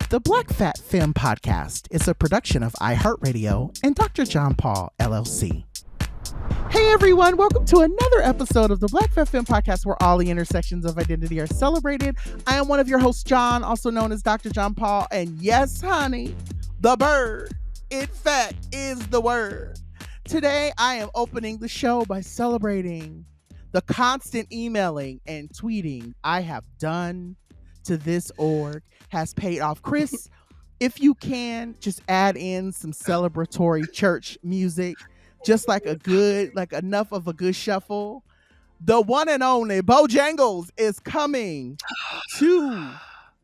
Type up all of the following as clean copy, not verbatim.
The Black Fat Femme Podcast is a production of iHeartRadio and Dr. John Paul, LLC. Hey everyone, welcome to another episode of the Black Fat Femme Podcast where all the intersections of identity are celebrated. I am one of your hosts, John, also known as Dr. John Paul, and yes, honey, the bird, in fact, is the word. Today, I am opening the show by celebrating the constant emailing and tweeting I have done to this org has paid off. Chris, if you can, just add in some celebratory church music, just like enough of a good shuffle. The one and only Bojangles is coming to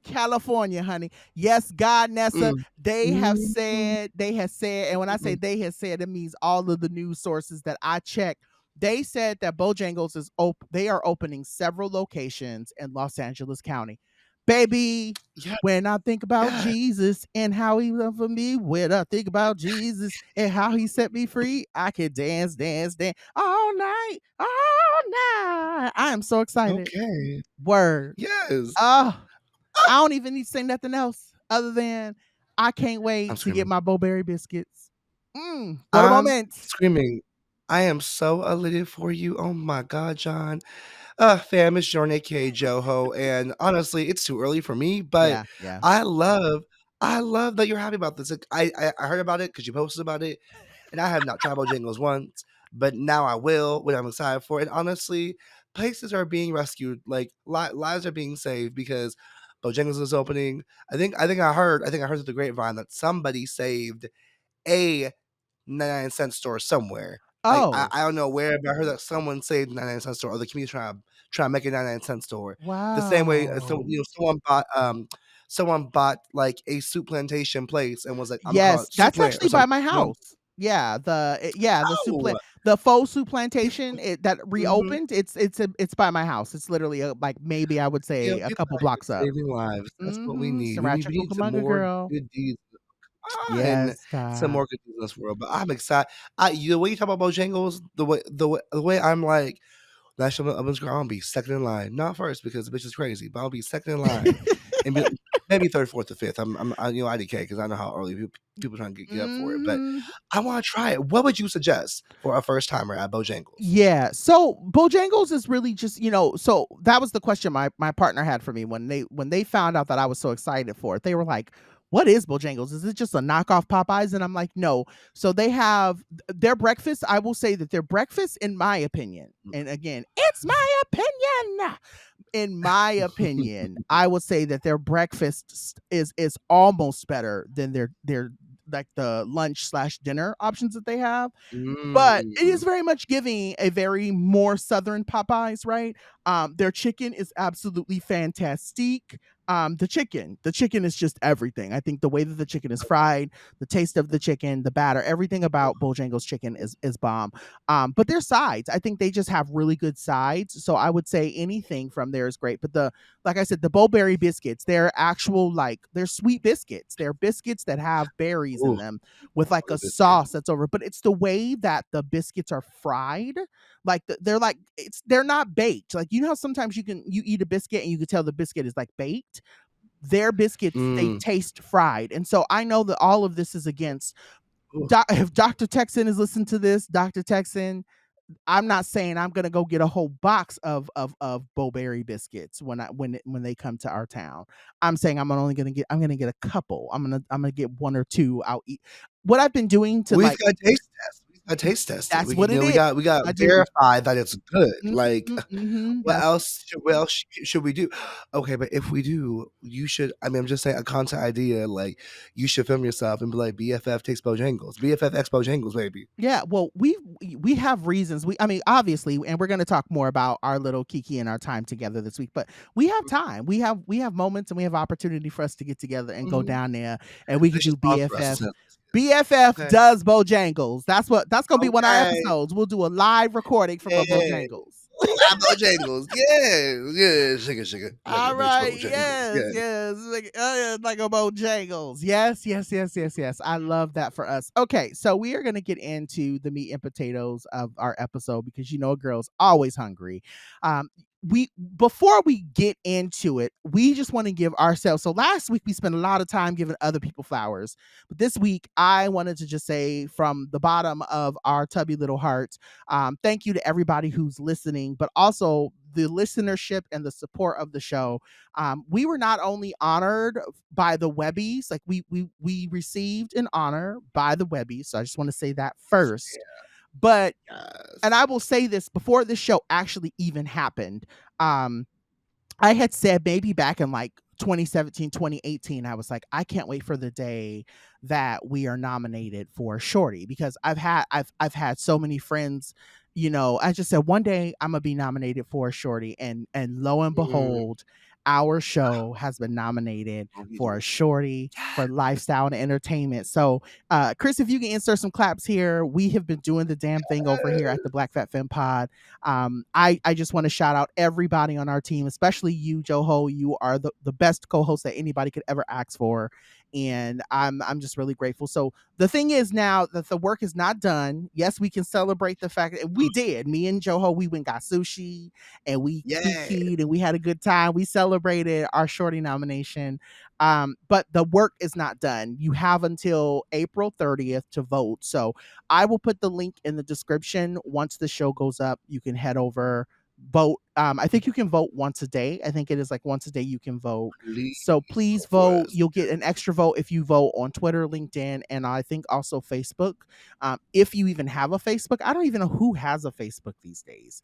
California, honey. Yes, God, Nessa, they have said, and when I say they have said, it means all of the news sources that I checked. They said that Bojangles is they are opening several locations in Los Angeles County. Baby, when I think about Jesus and how he loved for me, when I think about Jesus and how he set me free, I can dance all night. I am so excited. Okay. Word. Yes. I don't even need to say nothing else other than I can't wait to get my Bo-Berry biscuits. What a moment. Screaming. I am so elated for you. Oh my God, John. Fam, it's Jordan, aka Joho, and honestly, it's too early for me, but yeah. I love that you're happy about this. Like, I heard about it because you posted about it, and I have not tried Bojangles once, but now I will, what I'm excited for. And honestly, places are being rescued, like lives are being saved because Bojangles is opening. I think I heard through the grapevine that somebody saved a 99-cent store somewhere. Oh, I don't know where, but I heard that someone saved 99-cent store, or the community trying to make a 99-cent store. wow. The same way, someone bought like a soup plantation place and was like, "I'm yes, that's actually by like, my house. Yeah, the the faux soup plantation that reopened. It's by my house. It's literally like maybe I would say a couple blocks up. Saving lives. That's what we need. We Sriracha need some Cucamonga more girl. good deeds. And Yes, some God. more good news in this world. But I'm excited. The way you talk about Bojangles, the way I'm like, National I'm gonna be second in line, not first because the bitch is crazy, but I'll be second in line and be maybe third, fourth, or fifth. I'm IDK because I know how early people trying to get up for it, but I want to try it. What would you suggest for a first timer at Bojangles? Yeah. So Bojangles is really just, so that was the question my partner had for me when they found out that I was so excited for it. They were like, what is Bojangles? Is it just a knockoff Popeyes? And I'm like, no. So they have their breakfast. I will say that their breakfast, in my opinion, and again, it's my opinion. In my opinion, I would say that their breakfast is almost better than their like the lunch/dinner options that they have. But it is very much giving a very more southern Popeyes, right? Their chicken is absolutely fantastic. The chicken is just everything. I think the way that the chicken is fried, the taste of the chicken, the batter, everything about Bojangles chicken is bomb. But their sides, I think they just have really good sides. So I would say anything from there is great. But like I said, the Bo-Berry biscuits, they're actual they're sweet biscuits. They're biscuits that have berries in them with like a sauce that's over. But it's the way that the biscuits are fried. They're not baked. Like, you know how sometimes you eat a biscuit and you can tell the biscuit is like baked. Their biscuits, they taste fried. And so I know that all of this is against if Dr. Texan is listening to this, Dr. Texan, I'm not saying I'm gonna go get a whole box of Bo-Berry biscuits when they come to our town. I'm saying I'm gonna get a couple. I'm gonna get one or two. I'll eat. What I've been doing to We've got taste tests. A taste test. That's what it is. We got verify that it's good. Like, what else should we do? Okay, but if we do, you should. I mean, I'm just saying a content idea. Like, you should film yourself and be like, BFF takes Bojangles, BFF X Bojangles, baby. Yeah, well, we have reasons. Obviously, and we're going to talk more about our little Kiki and our time together this week. But we have time. We have moments, and we have opportunity for us to get together and go down there, and we can do BFF. BFF does Bojangles. That's gonna be one of our episodes. We'll do a live recording from a Bojangles. Bojangles, yeah, sugar. All right, yes, like a Bojangles. Yes. I love that for us. Okay, so we are gonna get into the meat and potatoes of our episode because a girl's always hungry. we before we get into it, we just want to give ourselves. So last week we spent a lot of time giving other people flowers, but this week I wanted to just say from the bottom of our tubby little hearts, thank you to everybody who's listening, but also the listenership and the support of the show. We were not only honored by the Webbies, like we received an honor by the Webbies. So I just want to say that first, but and Yes. I will say this before this show actually even happened. Um, I had said maybe back in like 2017, 2018, I was like, I can't wait for the day that we are nominated for Shorty because I've had so many friends, I just said one day I'm gonna be nominated for Shorty, and lo and Mm, behold, our show has been nominated for a really? Shorty for Yes. lifestyle and entertainment. So Chris, if you can insert some claps here, we have been doing the damn thing over here at the Black Fat Femme Pod. I just want to shout out everybody on our team, especially you, Joho. You are the best co-host that anybody could ever ask for, and I'm just really grateful. So the thing is now that the work is not done. Yes, we can celebrate the fact that we did. Me and Joho, we went got sushi and we Yeah. kikied and we had a good time. We celebrated our Shorty nomination. But the work is not done. You have until April 30th to vote. So I will put the link in the description. Once the show goes up, you can head over, vote. I think you can vote once a day. I think it is like once a day you can vote. Please So please vote for vote. us. You'll get an extra vote if you vote on Twitter, LinkedIn, and I think also Facebook. If you even have a Facebook, I don't even know who has a Facebook these days.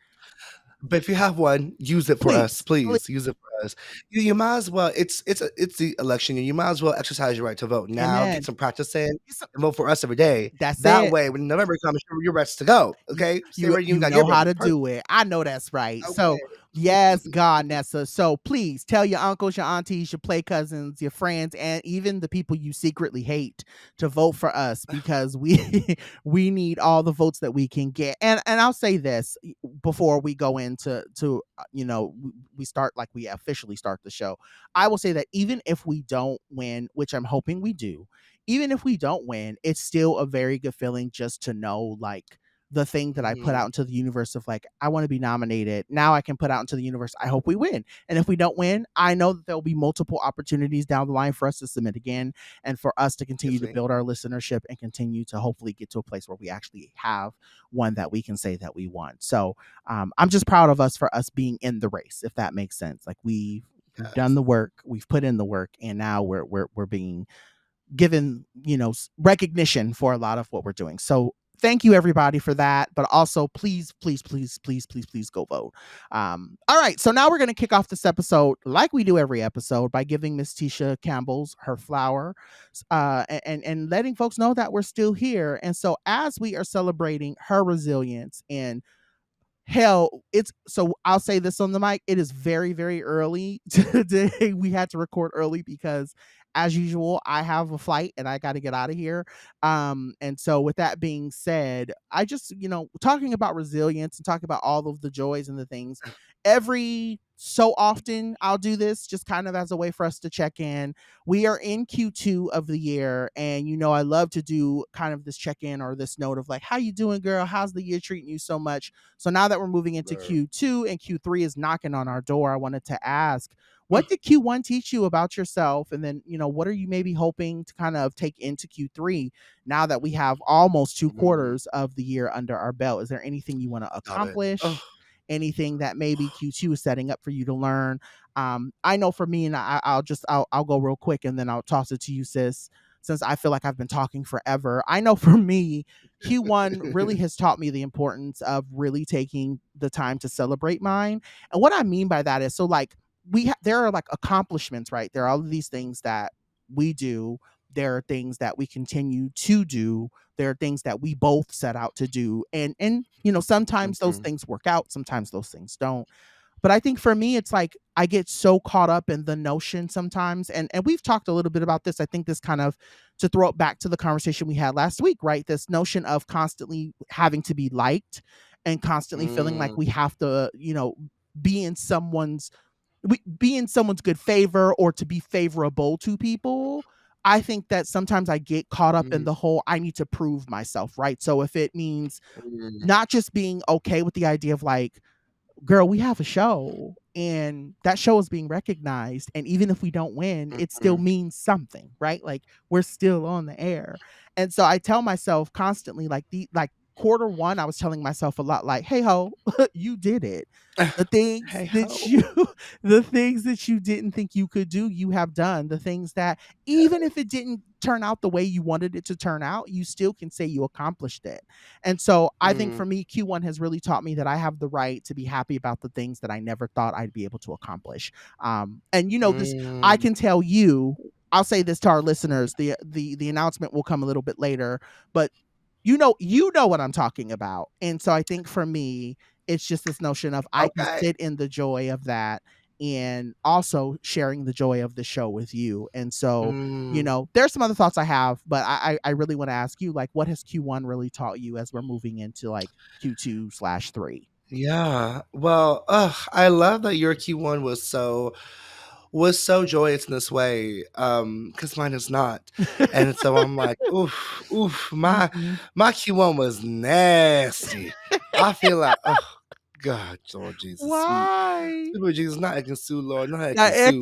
But if you have one, use it for us, Please, please. please. Use it for us. You might as well. It's the election year. You might as well exercise your right to vote now. Get Amen. some practice in and vote for us every day. That's That it. way, when November comes, you're ready to go. You Okay, stay you ready. You you got your know how vote. to Perfect. do it. I know that's right. So Okay. yes, God, Nessa. So please tell your uncles, your aunties, your play cousins, your friends, and even the people you secretly hate to vote for us because we we need all the votes that we can get. And I'll say this before we go into we start like we officially start the show. I will say that even if we don't win, which I'm hoping we do, even if we don't win, it's still a very good feeling just to know like the thing that I put Mhm. out into the universe of like, I want to be nominated. Now I can put out into the universe, I hope we win. And if we don't win, I know that there'll be multiple opportunities down the line for us to submit again and for us to continue to Definitely. build our listenership and continue to hopefully get to a place where we actually have one that we can say that we won. So I'm just proud of us for us being in the race, if that makes sense. Like we've done Yes. the work, we've put in the work, and now we're being given recognition for a lot of what we're doing. So thank you everybody for that, but also please please please please please please go vote. All right, so now we're going to kick off this episode like we do every episode by giving Miss Tisha Campbell's her flower, and letting folks know that we're still here. And so as we are celebrating her resilience and hell, it's so I'll say this on the mic. It is very, very early today. We had to record early because as usual, I have a flight and I got to get out of here. And so with that being said, I just, talking about resilience and talking about all of the joys and the things, every so often I'll do this just kind of as a way for us to check in. We are in Q2 of the year, and I love to do kind of this check-in or this note of like, how you doing, girl? How's the year treating you so much? So now that we're moving into Sure. Q2 and Q3 is knocking on our door, I wanted to ask, what did Q1 teach you about yourself? And then, what are you maybe hoping to kind of take into Q3 now that we have almost two Mhm. quarters of the year under our belt? Is there anything you want to Love it. Oh, accomplish? Anything that maybe Q2 is setting up for you to learn? I know for me, and I'll go real quick and then I'll toss it to you, sis, since I feel like I've been talking forever. I know for me, Q1 really has taught me the importance of really taking the time to celebrate mine. And what I mean by that is, so like there are like accomplishments, right? There are all of these things that we do. There are things that we continue to do. There are things that we both set out to do. And sometimes those mhm. things work out, sometimes those things don't. But I think for me, it's like I get so caught up in the notion sometimes, and we've talked a little bit about this. I think this kind of to throw it back to the conversation we had last week, right? This notion of constantly having to be liked and constantly feeling like Mm, we have to, be in someone's be in someone's good favor or to be favorable to people. I think that sometimes I get caught up in mhm, the whole I need to prove myself, right? So if it means mm, not just being okay with the idea of like girl, we have a show and that show is being recognized. And even if we don't win, it still Mhm. means something, right? Like we're still on the air. And so I tell myself constantly, like quarter one, I was telling myself a lot like, hey ho, you did it. The things Hey that ho. you the things that you didn't think you could do, you have done. The things that even if it didn't turn out the way you wanted it to turn out, you still can say you accomplished it. And so I think Mm, for me, Q1 has really taught me that I have the right to be happy about the things that I never thought I'd be able to accomplish. And this I mm. can tell you. I'll say this to our listeners. The announcement will come a little bit later, but you know what I'm talking about. And so I think for me, it's just this notion of I can Okay. sit in the joy of that and also sharing the joy of the show with you. And so, Mm. there's some other thoughts I have, but I really want to ask you, like, what has Q1 really taught you as we're moving into like Q2/3? Yeah. Well, I love that your Q1 was so joyous in this way, because mine is not. And so I'm like, "Oof, oof, Mhm. my Q1 was nasty." I feel like, oh God, Lord Jesus, sweet Why? sweet Lord Jesus, not Ekin-Su, Lord, not That Ekin-Su.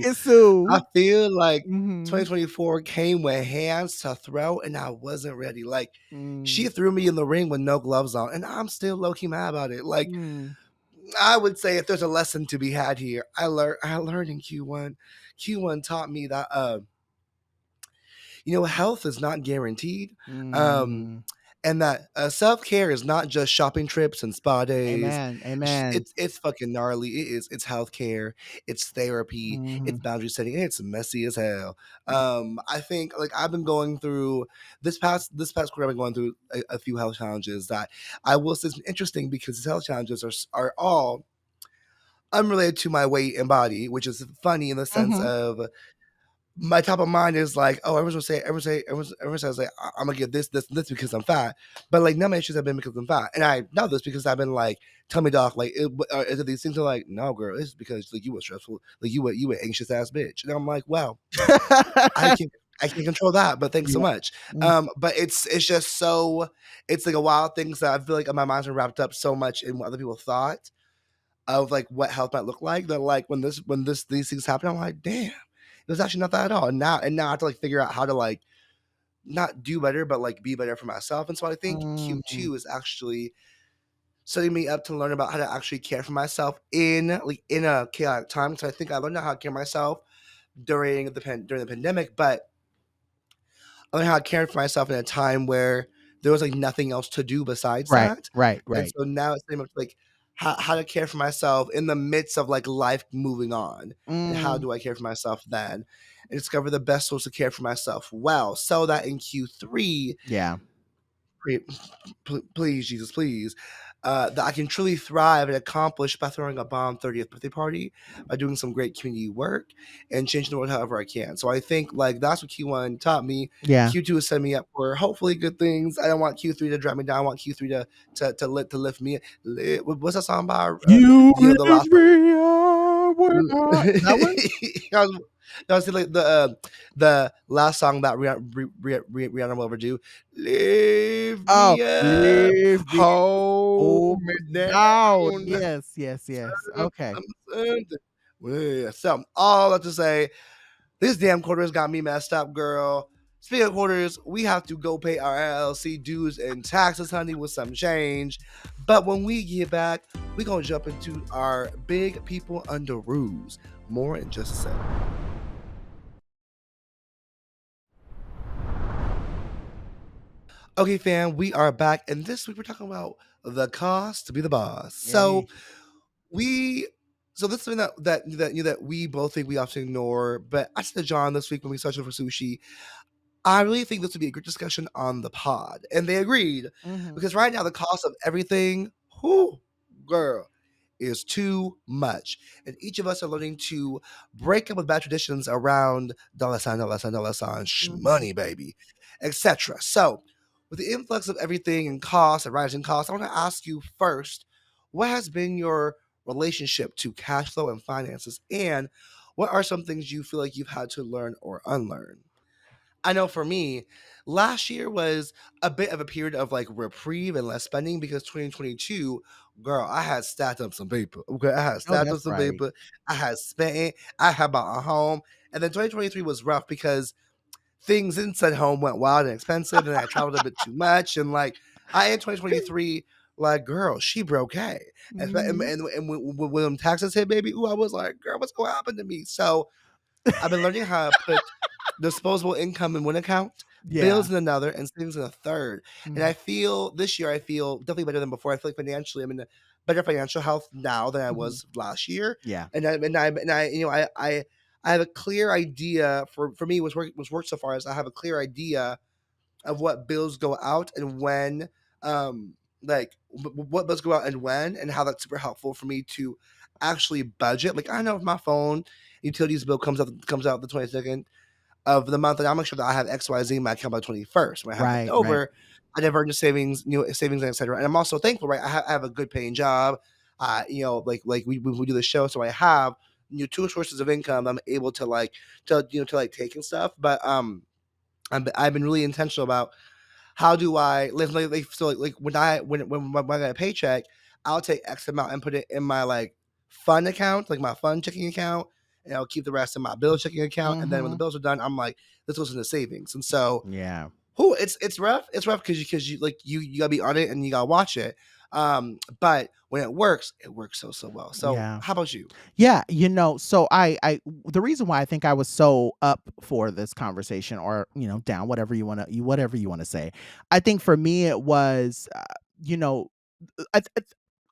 I Ekisu. feel like Mhm. 2024 came with hands to throw, and I wasn't ready. Like, she Mm. threw me in the ring with no gloves on, and I'm still low key mad about it. Like, Mm. I would say if there's a lesson to be had here, I learned in Q1. Q1 taught me that health is not guaranteed. Um Mm. and that self-care is not just shopping trips and spa days. Amen. It's Amen. it's, it's fucking gnarly. It's healthcare, it's therapy, it's Mhm. boundary setting, and it's messy as hell. I think like I've been going through this past quarter. I've been going through a few health challenges that I will say is interesting because these health challenges are all unrelated to my weight and body, which is funny in the sense Mhm. of my top of mind is like, oh, everyone says like, I'm gonna get this because I'm fat, but like none of my issues have been because I'm fat, and I know this because I've been like, tell me, doc, like, is it these things? Are like, no, girl, it's because like you were stressful, like you were anxious ass bitch, and I'm like, well, I can I can control that, but thanks so Yeah. much. Mm. But it's just so it's like a wild things that I feel like my mind's been wrapped up so much in what other people thought of like what health might look like that like when these things happen, I'm like, damn, it was actually not that at all. And now I have to like figure out how to like not do better, but like be better for myself. And so I think Mm. Q2 is actually setting me up to learn about how to actually care for myself in a chaotic time. So I think I learned how to care for myself during the pandemic, but I learned how to care for myself in a time where there was like nothing else to do besides Right, that. right, And right. so now it's pretty much like how to care for myself in the midst of like life moving on. And how Mm. do I care for myself then? And discover the best tools to care for myself well, so that in Q3, Yeah. pre- please, Jesus, please, that I can truly thrive and accomplish by throwing a bomb 30th birthday party, by doing some great community work, and changing the world however I can. So I think like that's what Q1 taught me. Yeah. Q2 is setting me up for hopefully good things. I don't want Q3 to drag me down. I want Q3 to lift me. What's that song by You the last lift me up when I that one? I was, that was like the last song that Rihanna will ever do. Lift Oh, me up, lift me hold hold me me down. down. Yes, yes, yes. Okay. Something. Well, yeah, so all that to say, this damn quarter's got me messed up, girl. Speaking of quarters, we have to go pay our LLC dues and taxes, honey, with some change. But when we get back, we're gonna jump into our big people under rules. More in just a sec. Okay, fam, we are back, and this week we're talking about the cost to be the boss. Yay. We, so this is something that we both think we often ignore. But I said to John this week when we searched for sushi, I really think this would be a good discussion on the pod, and they agreed Mhm. because right now the cost of everything, whoo, girl, is too much, and each of us are learning to break up with bad traditions around dollar sign, Mhm. money, baby, etc. So, with the influx of everything and costs and rising costs, I want to ask you first, what has been your relationship to cash flow and finances, and what are some things you feel like you've had to learn or unlearn? I know for me, last year was a bit of a period of like reprieve and less spending because 2022, girl, I had stacked up some paper. Okay, I had Oh, stacked up that's some right. paper. I had spent it. I had bought a home, and then 2023 was rough because things inside home went wild and expensive, and I traveled a bit too much. And like I in 2023, like girl, she broke a. Mhm. And when them taxes hit, baby, ooh, I was like, girl, what's gonna happen to me? So I've been learning how to put disposable income in one account, Yeah. bills in another, and savings in a third. And I Mhm. feel this year, I feel definitely better than before. I feel like financially, I'm in a better financial health now than I Mhm. was last year. Yeah. I have a clear idea for me what's worked so far is I have a clear idea of what bills go out and when, like what bills go out and when, and how that's super helpful for me to actually budget. Like I know if my phone utilities bill comes out the 22nd of the month, and I'll make sure that I have XYZ in my account by 21st. When I have left Right, right. over, I divert into savings, savings, and etc. And I'm also thankful, right? I have a good paying job. Like we do the show, so I have two sources of income. I'm able to like to like take and stuff. But I've been really intentional about how do I live so like when I get a paycheck, I'll take X amount and put it in my like fun account, like my fun checking account, and I'll keep the rest in my bill checking account. And then when the Mhm. bills are done, I'm like, this goes into savings. And so, Yeah. who it's rough. It's rough because you like you gotta be on it and you gotta watch it. But when it works so well. So Yeah. how about you? Yeah, so the reason why I think I was so up for this conversation, or, down, whatever you want to say. I think for me it was, you know, I, I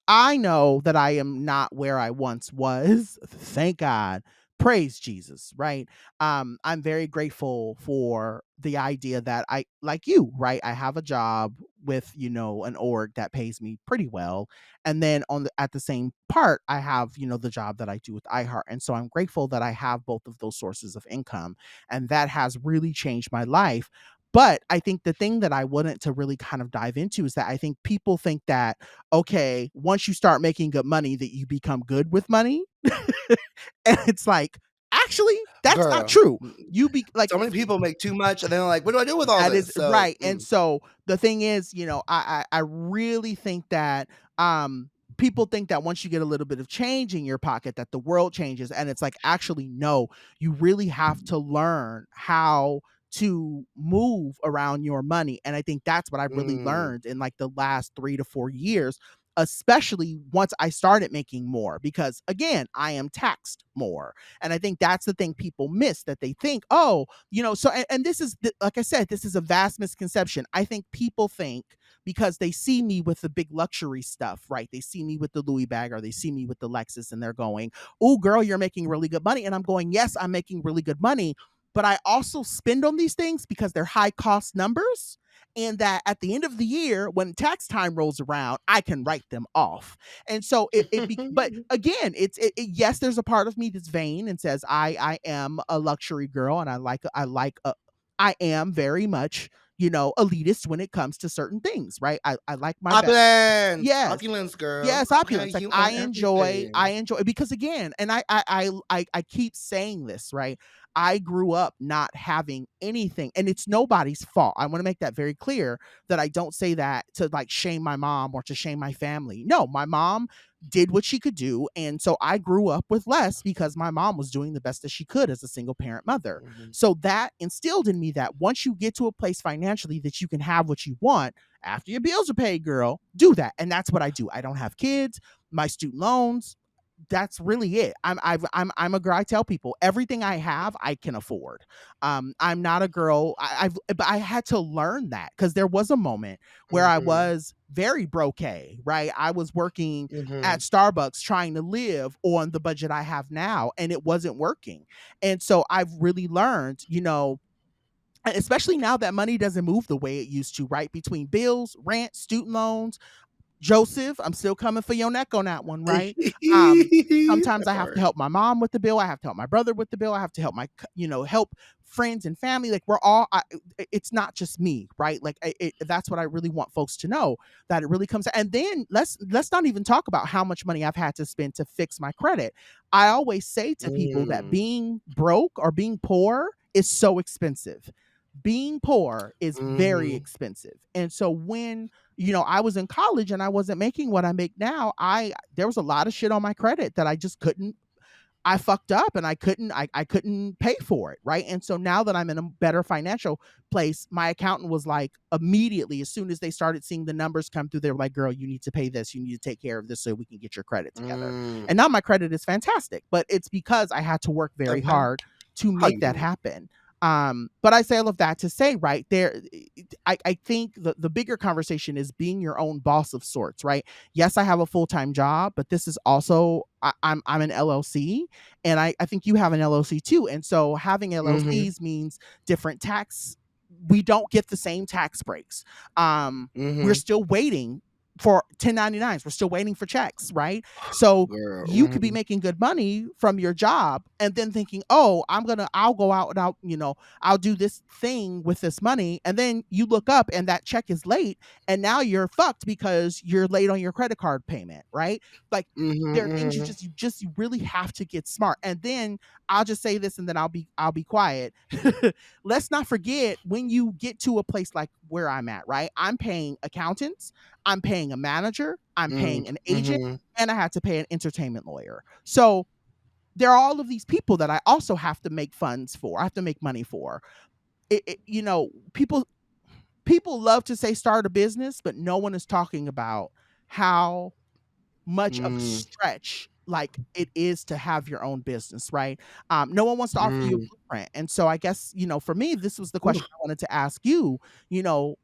I know that I am not where I once was. Thank God. Praise Jesus, right? I'm very grateful for the idea that I, like you, right? I have a job with, an org that pays me pretty well. And then at the same part, I have, the job that I do with iHeart. And so I'm grateful that I have both of those sources of income. And that has really changed my life. But I think the thing that I wanted to really kind of dive into is that I think people think that, okay, once you start making good money, that you become good with money. And it's like, actually, that's not Girl, true. You be like, so many people make too much and they're like, what do I do with all that this? is So right. And so the thing is, I really think that people think that once you get a little bit of change in your pocket, that the world changes. And it's like, actually, no, you really have to learn how to move around your money. And I think that's what I've really mm, learned in like the last 3 to 4 years, especially once I started making more, because again, I am taxed more. And I think that's the thing people miss, that they think, oh, so, and this is like I said, this is a vast misconception. I think people think, because they see me with the big luxury stuff, right? They see me with the Louis bag, or they see me with the Lexus, and they're going, oh girl, you're making really good money. And I'm going, yes, I'm making really good money, but I also spend on these things because they're high cost numbers, and that at the end of the year, when tax time rolls around, I can write them off. And so but again, yes, there's a part of me that's vain and says I am a luxury girl, and I am very much, elitist when it comes to certain things, right? I like my best. opulence, Yes. opulence, girl. Yes, Okay, opulence. Like you I own enjoy, everything. because again, and I keep saying this, right? I grew up not having anything, and it's nobody's fault. I want to make that very clear, that I don't say that to like shame my mom or to shame my family. No, my mom did what she could do, and so I grew up with less because my mom was doing the best that she could as a single parent mother. Mhm. So that instilled in me that once you get to a place financially that you can have what you want, after your bills are paid, girl, do that. And that's what I do. I don't have kids, my student loans. That's really it. I'm a girl. I tell people everything I have, I can afford. I'm not a girl. But I had to learn that, because there was a moment where I Mhm. was very broke, right? I was working at Mhm. Starbucks trying to live on the budget I have now, and it wasn't working. And so I've really learned, especially now that money doesn't move the way it used to, right? Between bills, rent, student loans, Joseph, I'm still coming for your neck on that one, right? Um, Sometimes That I have to part. help my mom with the bill. I have to help my brother with the bill. I have to help help friends and family. Like we're all, it's not just me, right? Like that's what I really want folks to know, that it really comes. And then let's not even talk about how much money I've had to spend to fix my credit. I always say to people that Mm. being broke or being poor is so expensive. being poor is very Mhm. expensive. And so when, I was in college and I wasn't making what I make now, I there was a lot of shit on my credit that I just couldn't I fucked up and I couldn't pay for it, right? And so now that I'm in a better financial place, my accountant was like immediately as soon as they started seeing the numbers come through, they were like, "Girl, you need to pay this. You need to take care of this so we can get your credit together." Mm. And now my credit is fantastic, but it's because I had to work very Okay. hard to How make you that do it? happen. But I say all of that to say, right there, I think the bigger conversation is being your own boss of sorts, right? Yes, I have a full time job, but this is also I'm an LLC, and I think you have an LLC too. And so having Mhm. LLCs means different tax. We don't get the same tax breaks. We're Mhm. still waiting for 1099s. We're still waiting for checks, right? So Girl. you could be Mhm. making good money from your job and then thinking, oh, I'll go out and I'll do this thing with this money. And then you look up and that check is late. And now you're fucked because you're late on your credit card payment, right? Like Mhm, there are things mhm. you really have to get smart. And then I'll just say this and then I'll be quiet. Let's not forget when you get to a place like where I'm at, right? I'm paying accountants, I'm paying a manager, I'm Mm, paying an agent, mhm. and I had to pay an entertainment lawyer. So there are all of these people that I also have to make funds for. I have to make money for. People love to say start a business, but no one is talking about how much of a Mm, stretch like it is to have your own business, right? No one wants to offer you a mm. blueprint. And so I guess, for me, this was the Ooh. question I wanted to ask you, you know,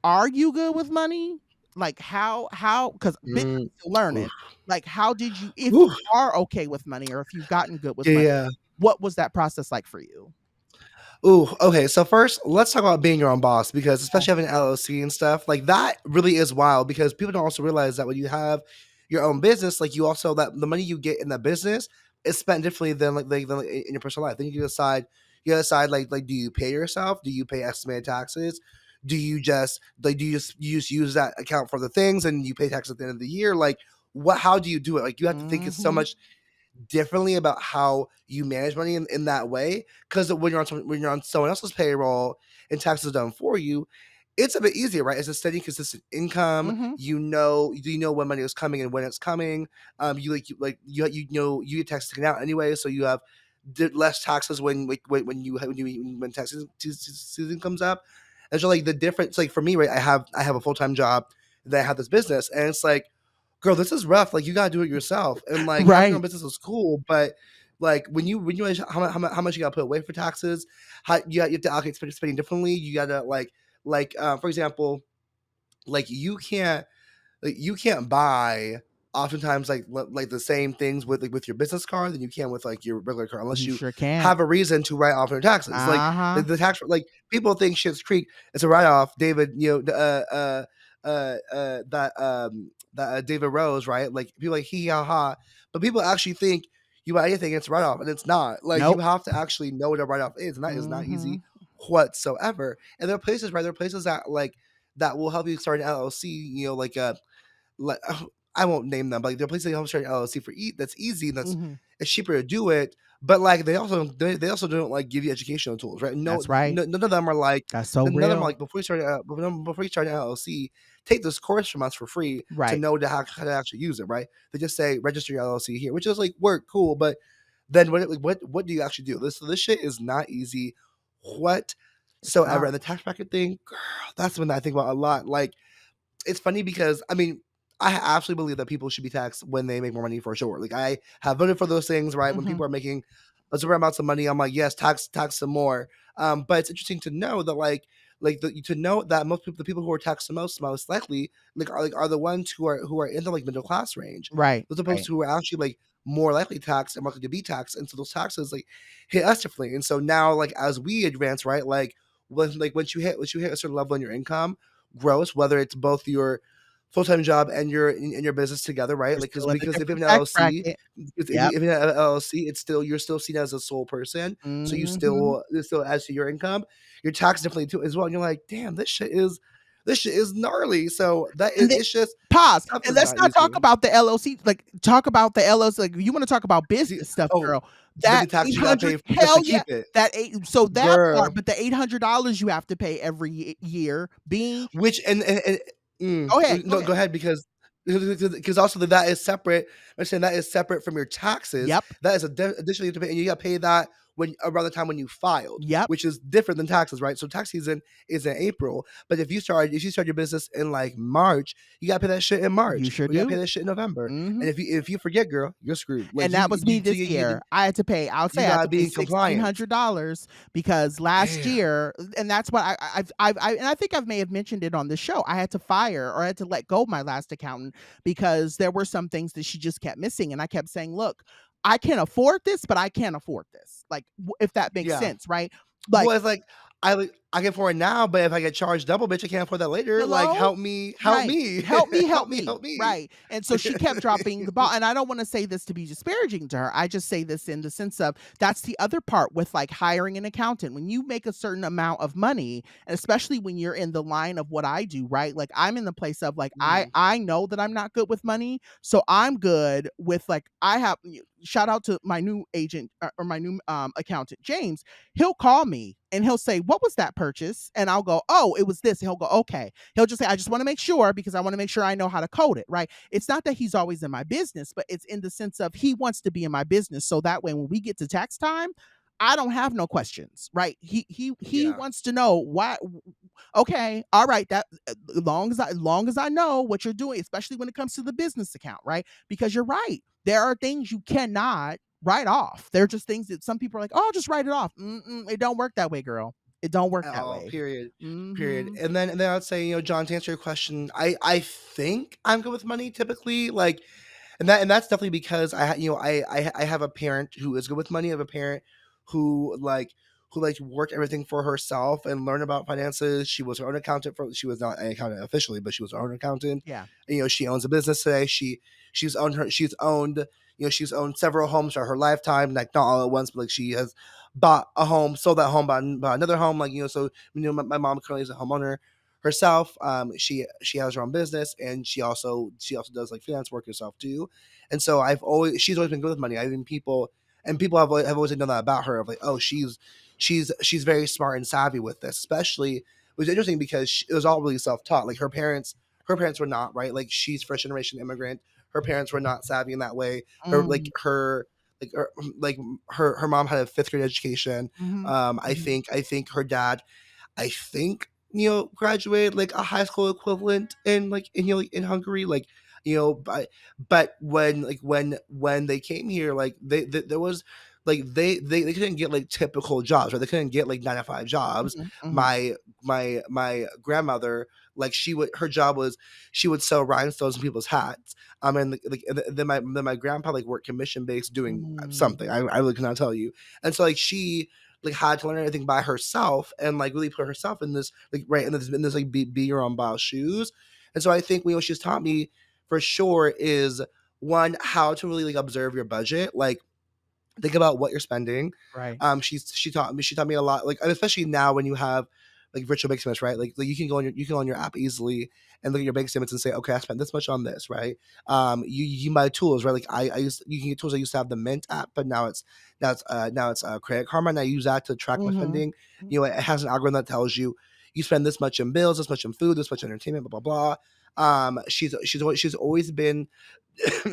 are you good with money? Like because business Mm. is still learning. Oof. Like how did you, if Ooh. you are okay with money or if you've gotten good with money, Yeah. what was that process like for you? Ooh, okay, so first, let's talk about being your own boss because especially having an LLC and stuff, like, that really is wild because people don't also realize that when you have your own business, like, you also that the money you get in that business is spent differently than, like, in your personal life. Then you decide, like, do you pay yourself? Do you pay estimated taxes? Do you just use that account for the things and you pay tax at the end of the year? Like, how do you do it? Like, you have to think it's so Mhm. much differently about how you manage money in that way. Because when you're on someone else's payroll and taxes are done for you, it's a bit easier, right? It's a steady, consistent income. Mhm. You know when money is coming and when it's coming. You get taxes taken out anyway, so you have less taxes when tax season comes up. And so like the difference, like for me, right? I have a full time job, then I have this business, and it's like girl, this is rough. Like you gotta do it yourself. And like having your own Right. business is cool, but like when you realize how much you gotta put away for taxes, how you have to allocate spending differently. You gotta for example, like you can't buy oftentimes like the same things with your business card than you can with like your regular car unless You you sure can. have a reason to write off your taxes. Like the, Uh-huh. the tax like people think Shit's Creek is a write off. David, David Rose, right? Like people like hee ha ha, but people actually think you buy anything it's a write off, and it's not. Like you Nope. have to actually know what a write off is, and that is not easy Mhm. whatsoever. And there are places, right? There are places that will help you start an LLC. Like I won't name them, but like there are places that help start an LLC for that's easy and that's Mhm. it's cheaper to do it. But like they also don't like give you educational tools, right? That's right. None of them are like That's so none of them are real. like before you start an LLC, take this course from us for free to Right. know how to actually use it, right? They just say register your LLC here, which is like work cool, but then what do you actually do? This shit is not easy It's whatsoever. not. And the tax bracket thing, girl, that's one that I think about a lot. Like it's funny because I mean, I absolutely believe that people should be taxed when they make more money for sure. Like I have voted for those things, right? When Mhm. people are making a certain amounts of money, I'm like, yes, tax some more. But it's interesting to know that to know that most people, the people who are taxed the most likely are the ones who are in the like middle class range, Right. those opposed Right. to who are actually like more likely taxed and more likely to be taxed, and so those taxes like hit us differently. And so now like as we advance, right, once you hit a certain level in your income gross, whether it's both your full-time job and your business together, right? You're Like still in a because if you different have an tax LLC, bracket. if Yep. you have an LLC, you're still seen as a sole person, so Mhm. it still adds to your income. Your tax definitely too as well. And you're like, damn, this shit is gnarly. So And then it's just pause, stuff and is let's not not talk easy. about the LLC, like, talk about the LLC, like, you wanna talk about See, business stuff, oh, girl. But That the taxes you gotta 800 pay just to hell yeah. keep it. That 8 so that part, Girl. but the $800 you have to pay every year being Which Go ahead, go no, ahead. go ahead because also that is separate. I'm saying that is separate from your taxes. Yep, That is additionally to pay, and you got to pay that when around the time when you filed, yep, which is different than taxes, right? So tax season is in April, but if you start your business in like March, you got to pay that shit in you March, sure or you got to pay do. that shit in November. And Mhm. if you forget, girl, you're screwed. Like And that was me this year. I had to pay I'll you say I had gotta to pay be in compliance. $1,600 because last Damn. year and that's what and I think I may have mentioned it on the show. I had to fire or I had to let go of my last accountant because there were some things that she just kept missing, and I kept saying, "Look, I can afford this, but I can't afford this." Like, if that makes Yeah. sense, right? Like, Well, it's like I can afford it now, but if I get charged double, bitch, I can't afford that later. Like, hello? help Right. me, Help me, help help me. me. Right. And so she kept dropping the ball. And I don't want to say this to be disparaging to her. I just say this in the sense of that's the other part with like hiring an accountant. When you make a certain amount of money, and especially when you're in the line of what I do, right? Like I'm in the place of like Mhm. I know that I'm not good with money. So I'm good with like I have shout out to my new agent or my new accountant, James. He'll call me and he'll say, "What was that purchase?" And I'll go, "Oh, it was this." And he'll go, "Okay." He'll just say, "I just want to make sure because I want to make sure I know how to code it." Right? It's not that he's always in my business, but it's in the sense of he wants to be in my business so that way when we get to tax time, I don't have no questions, right? He Yeah. wants to know why. Okay, all right. That long as I know what you're doing, especially when it comes to the business account, right? Because you're right, there are things you cannot write off. They're just things that some people are like, "Oh, I'll just write it off." Mm-mm, it don't work that way, girl. It don't work At that all, way. period, period. Mhm. And then I'd say, John, to answer your question, I think I'm good with money typically, like, and that's definitely because I have a parent who is good with money. I have a parent who worked everything for herself and learned about finances. She was her own accountant for she was not an accountant officially, but she was her own accountant. Yeah. And, she owns a business today. She's owned several homes for her lifetime, like not all at once, but like she has bought a home, sold that home, bought another home. Like, so my mom currently is a homeowner herself. She has her own business, and she also does like freelance work herself too. And so she's always been good with money. I think people have always known that about her of like, oh, she's very smart and savvy with this. Especially, it was interesting because it was all really self taught. Like her parents were not, right. Like, she's first generation immigrant. Her parents were not savvy in that way. Her like Mm. her like her mom had a fifth grade education. Mhm. I Mhm. think her dad, graduated like a high school equivalent in like in Hungary, like, but when they came here, like there was like they couldn't get like typical jobs, right? They couldn't get like 9 to 5 jobs. Mhm. Mhm. My grandmother, like, her job was she would sell rhinestones in people's hats. And then my grandpa like worked commission based doing Mm. something. I really cannot tell you. And so like she like had to learn everything by herself and like really put herself in this like right in this like be your own boss shoes. And so I think what she's taught me for sure is, one, how to really like observe your budget, like think about what you're spending. Right. She taught me a lot, like, and especially now when you have like virtual bank statements, right? Like you can go on your app easily and look at your bank statements and say, okay, I spent this much on this, right? You can buy tools, right? Like you can get tools. I used to have the Mint app, but now it's Credit Karma, and I use that to track my Mhm. spending. It has an algorithm that tells you you spend this much in bills, this much in food, this much in entertainment, blah blah blah. She's always been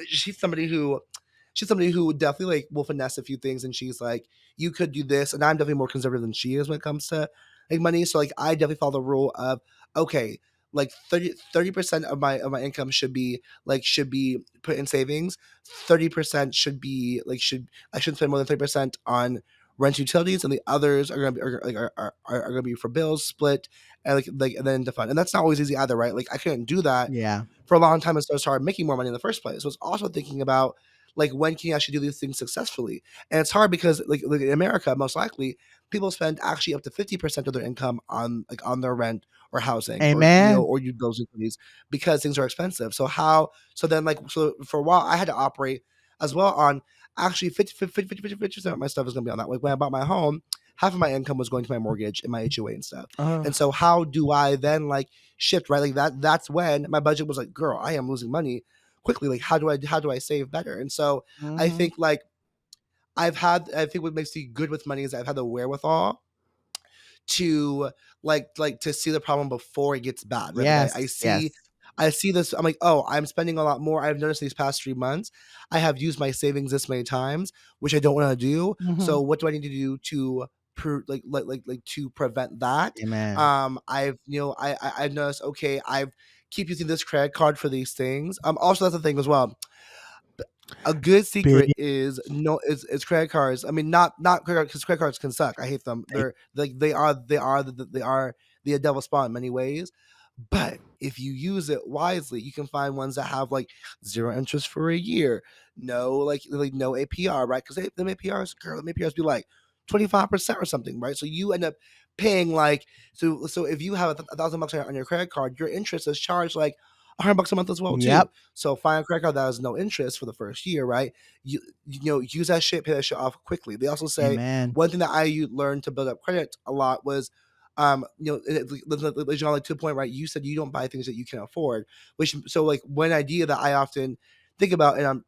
she's somebody who definitely like will finesse a few things, and she's like, you could do this, and I'm definitely more conservative than she is when it comes to like money. So like I definitely follow the rule of, okay, like 30% of my income should be put in savings. 30% should be like should I shouldn't spend more than 30% on rent, utilities, and the others are gonna be are gonna be for bills split, and like and then to fund. And that's not always easy either, right? Like I couldn't do that Yeah. for a long time, and so I started making more money in the first place. So it's also thinking about like, when can you actually do these things successfully? And it's hard because like in America, most likely people spend actually up to 50% of their income on their rent or housing, or Amen. or you those utilities, because things are expensive. So for a while I had to operate as well on actually 50% of my stuff is going to be on that. Like when I bought my home, half of my income was going to my mortgage and my HOA and stuff. And Ugh. so how do I then like shift, right? Like that's when my budget was like, girl, I am losing money quickly. Like how do I save better? And so I Mhm. think like I think what makes me good with money is I've had the wherewithal to to see the problem before it gets bad, right? Like I Yes, see yes. I see this, I'm like, oh, I'm spending a lot more. I've noticed these past 3 months, I have used my savings this many times, which I don't want to do. Mhm. So what do I need to do to to prevent that? Amen. I've I've noticed, okay, I've keep using this credit card for these things. Also that's the thing as well. A good Big secret is no is credit cards. I mean, not credit cards, because credit cards can suck. I hate them. they They're like they are the devil spot in many ways. But if you use it wisely, you can find ones that have like zero interest for a year, no no APR, right? Because them APRs, girl, them APRs be like 25% or something, right? So you end up paying like so if you have $1,000 on your credit card, your interest is charged like $100 a month as well Yep. too. So find a credit card that has no interest for the first year, right? Use that shit, pay that shit off quickly. They also say Amen. one thing that learned to build up credit a lot was John, like to the point, right? You said you don't buy things that you can afford, which so like one idea that I often think about, and I'm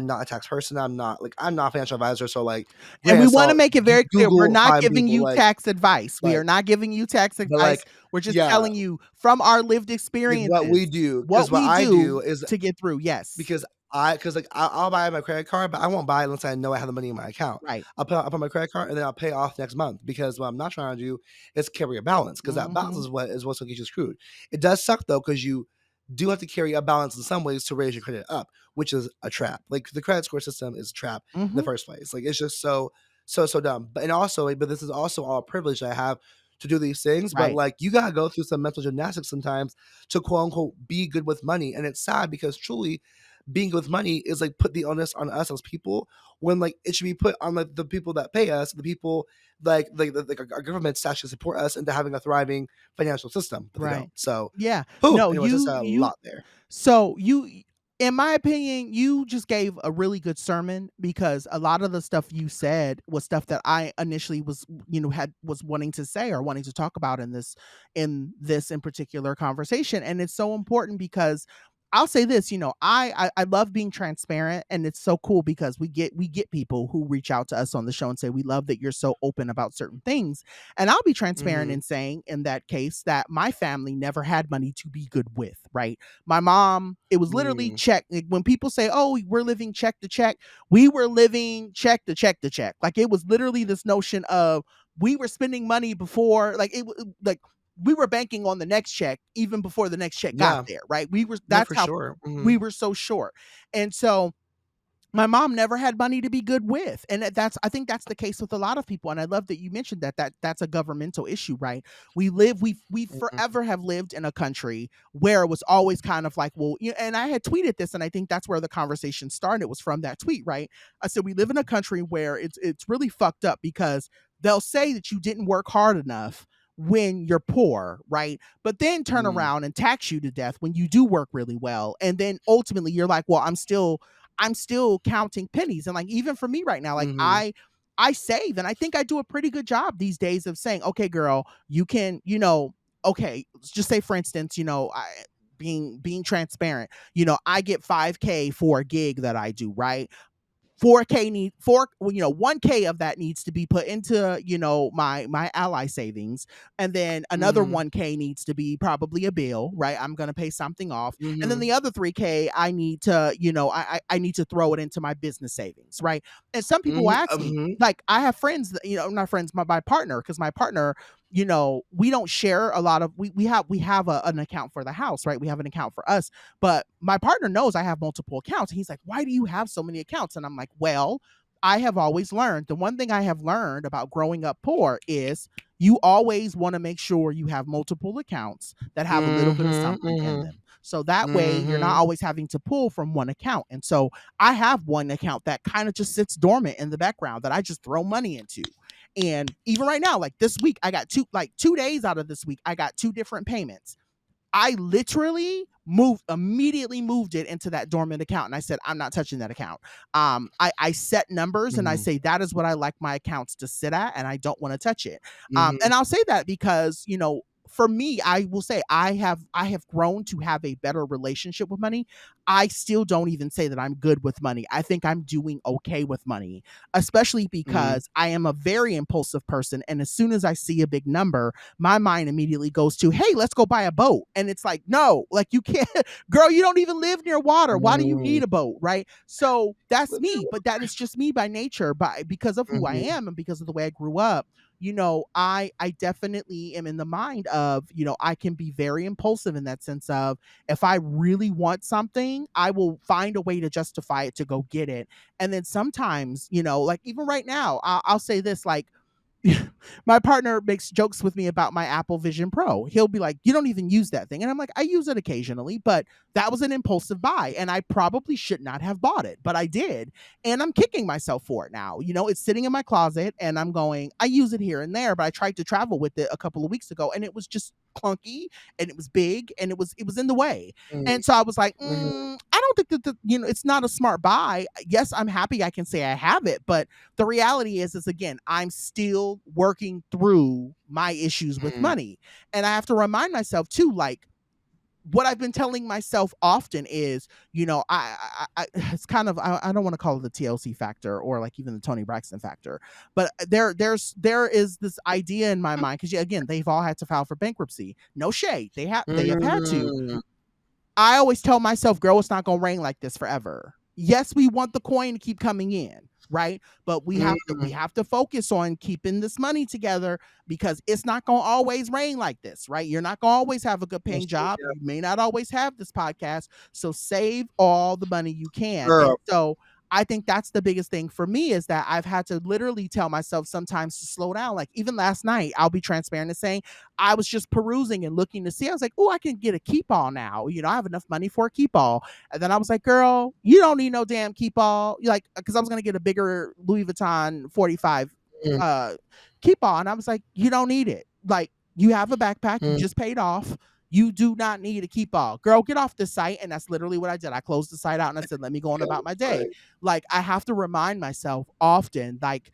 not a tax person. I'm not a financial advisor. So like, And we granted, wanna so make it very clear, we're Google not find giving people you tax advice. We are like, not giving you tax but advice. like, We're just yeah, telling you from our lived like what we experiences do, because what what we I do do is to get through. Yes. because because like I'll buy my credit card, but I won't buy it unless I know I have the money in my account. Right. I'll put my credit card and then I'll pay off next month, because what I'm not trying to do is carry a balance, because that balance Mhm. is what's gonna get you screwed. It does suck though, because you do have to carry a balance in some ways to raise your credit up, which is a trap. Like the credit score system is a trap in the Mhm. first place. Like it's just so dumb. But and also, but this is also all a privilege I have to do these things. But Right. like you gotta go through some mental gymnastics sometimes to quote unquote be good with money. And it's sad because truly being with money is like put the onus on us as people, when like it should be put on like the people that pay us, the people like our governments to actually support us into having a thriving financial system, but they Right. don't. So, Yeah. whew, No, anyways, that's you a you lot there. so you in my opinion, you just gave a really good sermon, because a lot of the stuff you said was stuff that I initially was, had was wanting to say or wanting to talk about in this in particular conversation. And it's so important because I'll say this, I love being transparent, and it's so cool because we get people who reach out to us on the show and say we love that you're so open about certain things. And I'll be transparent Mhm. in saying in that case that my family never had money to be good with, right? My mom, it was literally Mm. check. Like, when people say, "Oh, we're living check to check," we were living check to check to check. Like it was literally this notion of we were spending money before, like like we were banking on the next check even before the next check got Yeah. there, right? We were No, that's for how sure. we Mhm. were so short. And so my mom never had money to be good with, and that's I think that's the case with a lot of people. And I love that you mentioned that's a governmental issue, right? We Mhm. forever have lived in a country where it was always kind of like, well, and I had tweeted this, and I think that's where the conversation started, was from that tweet, right? I said we live in a country where it's really fucked up, because they'll say that you didn't work hard enough when you're poor, right? But then turn Mm. around and tax you to death when you do work really well. And then ultimately you're like, well, I'm still counting pennies. And like even for me right now, like Mhm. I save, and I think I do a pretty good job these days of saying, okay, girl, you can, okay, let's just say for instance, being transparent, I get 5K for a gig that I do, right? 4K need four, well, 1K of that needs to be put into, my ally savings. And then another Mhm. 1K needs to be probably a bill, right? I'm gonna pay something off. And then Mhm. the other 3K I need to, I need to throw it into my business savings, right? And some people Mhm. ask me, Mhm. like, I have friends that, not friends, my partner, because my partner, we don't share a lot of, we have an account for the house, right? We have an account for us, but my partner knows I have multiple accounts. He's like, "Why do you have so many accounts?" And I'm like, "Well, I have always learned, the one thing I have learned about growing up poor is you always want to make sure you have multiple accounts that have a little bit of Mhm. something in Mhm. them. So that way you're not Mhm. always having to pull from one account." And so I have one account that kind of just sits dormant in the background that I just throw money into. And even right now, like this week, I got 2 days out of this week, I got two different payments. I literally immediately moved it into that dormant account. And I said, I'm not touching that account. I set numbers and I Mhm. say, that is what I like my accounts to sit at, and I don't want to touch it. And Mhm. I'll say that because, for me, I will say I have grown to have a better relationship with money. I still don't even say that I'm good with money. I think I'm doing okay with money, especially Mhm. because I am a very impulsive person. And as soon as I see a big number, my mind immediately goes to, hey, let's go buy a boat. And it's like, no, like you can't, girl, you don't even live near water. Why do you Mm. need a boat? Right. So that's Live near me, but that is just me by nature, by because of who I Mhm. am and because of the way I grew up. I definitely am in the mind of, I can be very impulsive in that sense of, if I really want something, I will find a way to justify it to go get it. And then sometimes, like even right now, I'll say this, like, my partner makes jokes with me about my Apple Vision Pro. He'll be like, "You don't even use that thing." And I'm like, "I use it occasionally, but that was an impulsive buy and I probably should not have bought it, but I did." And I'm kicking myself for it now. It's sitting in my closet and I'm going, I use it here and there, but I tried to travel with it a couple of weeks ago and it was just clunky and it was big and it was in the way. Mhm. And so I was like, Mhm. I don't think that it's not a smart buy. Yes, I'm happy I can say I have it, but the reality is again, I'm still working through my issues with Mhm. money. And I have to remind myself too, like, what I've been telling myself often is, it's kind of, I don't want to call it the TLC factor or like even the Tony Braxton factor, but there is this idea in my mind, because again, they've all had to file for bankruptcy. No shade, they have had to. Mm. I always tell myself, girl, it's not gonna rain like this forever. Yes, we want the coin to keep coming in, right? But we have to focus on keeping this money together, because it's not gonna always rain like this, right? You're not gonna always have a good That's paying true, job. yeah. You may not always have this podcast. So save all the money you can. And Girl. so I think that's the biggest thing for me, is that I've had to literally tell myself sometimes to slow down. Like even last night, I'll be transparent and saying I was just perusing and looking to see. I was like, oh, I can get a keep all now. I have enough money for a keep all. And then I was like, girl, you don't need no damn keep all. Like, because I was gonna get a bigger Louis Vuitton 45 Mm. uh keep all. And I was like, you don't need it. Like, you have a backpack, you Mm. just paid off. You do not need a keep all. Girl, get off the site. And that's literally what I did. I closed the site out and I said, let me go on Go, about my day. right. Like, I have to remind myself often, like,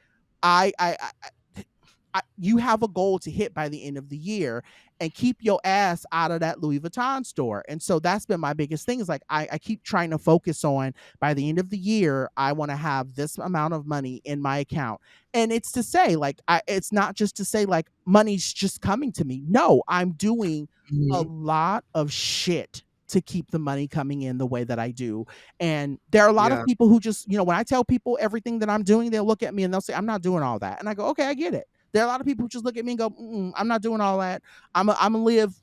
you have a goal to hit by the end of the year, and keep your ass out of that Louis Vuitton store. And so that's been my biggest thing, is like, I keep trying to focus on, by the end of the year, I want to have this amount of money in my account. And it's to say, like, it's not just to say, like, money's just coming to me. No, I'm doing a Mhm. lot of shit to keep the money coming in the way that I do. And there are a lot of Yeah. people who just, when I tell people everything that I'm doing, they'll look at me and they'll say, I'm not doing all that. And I go, okay, I get it. There are a lot of people who just look at me and go, I'm not doing all that. I'm gonna live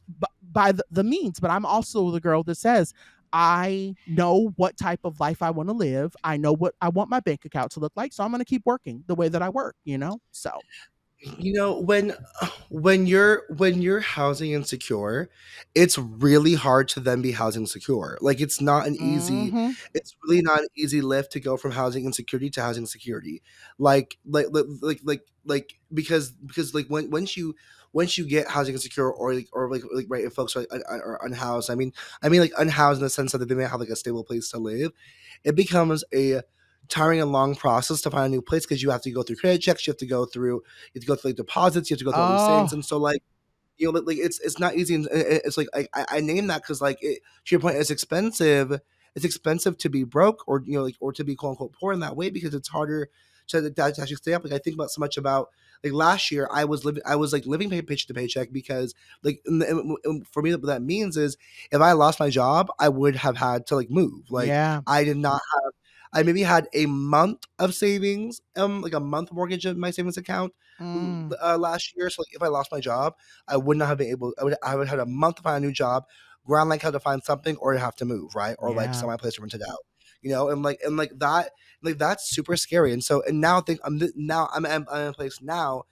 by the means, but I'm also the girl that says, I know what type of life I want to live. I know what I want my bank account to look like, so I'm gonna keep working the way that I work. So. When you're housing insecure, it's really hard to then be housing secure. Like Mm-hmm. it's really not an easy lift to go from housing insecurity to housing security. Because like once you get housing insecure, or right, if folks are are unhoused. I mean like unhoused in the sense that they may have like a stable place to live. It becomes a tiring and long process to find a new place, because you have to go through credit checks, you have to go through like deposits, you have to go through all these things, Oh. and so like it's not easy. And it's like I name that because like to your point, it's expensive. It's expensive to be broke, or or to be quote unquote poor in that way, because it's harder to actually stay up. Like I think about so much about like last year, I was living paycheck to paycheck, because like for me what that means is, if I lost my job, I would have had to like move. Like Yeah. I did not have. I maybe had a month of savings, like a month mortgage in my savings account Mm. last year. So like, if I lost my job, I would not have been able. I would have had a month to find a new job, ground like how to find something, or have to move, right, or like Yeah. sell my place or rent it out. And like that's super scary. And so and now I think I'm in a place now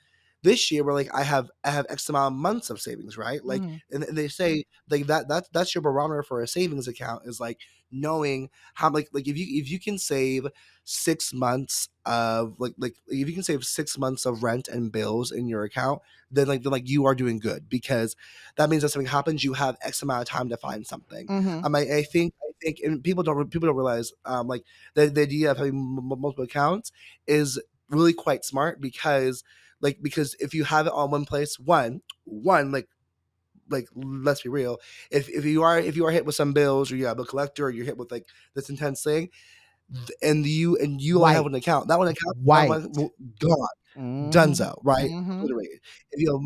this year where like I have X amount of months of savings, right? Like Mm. and they say like that's your barometer for a savings account, is like knowing how like if you can save 6 months of like if you can save 6 months of rent and bills in your account, then you are doing good, because that means that something happens, you have X amount of time to find something. Mm-hmm. I think, and people don't realize like the idea of having multiple accounts is really quite smart, because if you have it all in one place, one like like let's be real. If you are hit with some bills, or you have a collector, or you're hit with like this intense thing, and you only have White. an account, that White. one gone. Mhm. Dunzo, right? Mhm. Obliterated. If you have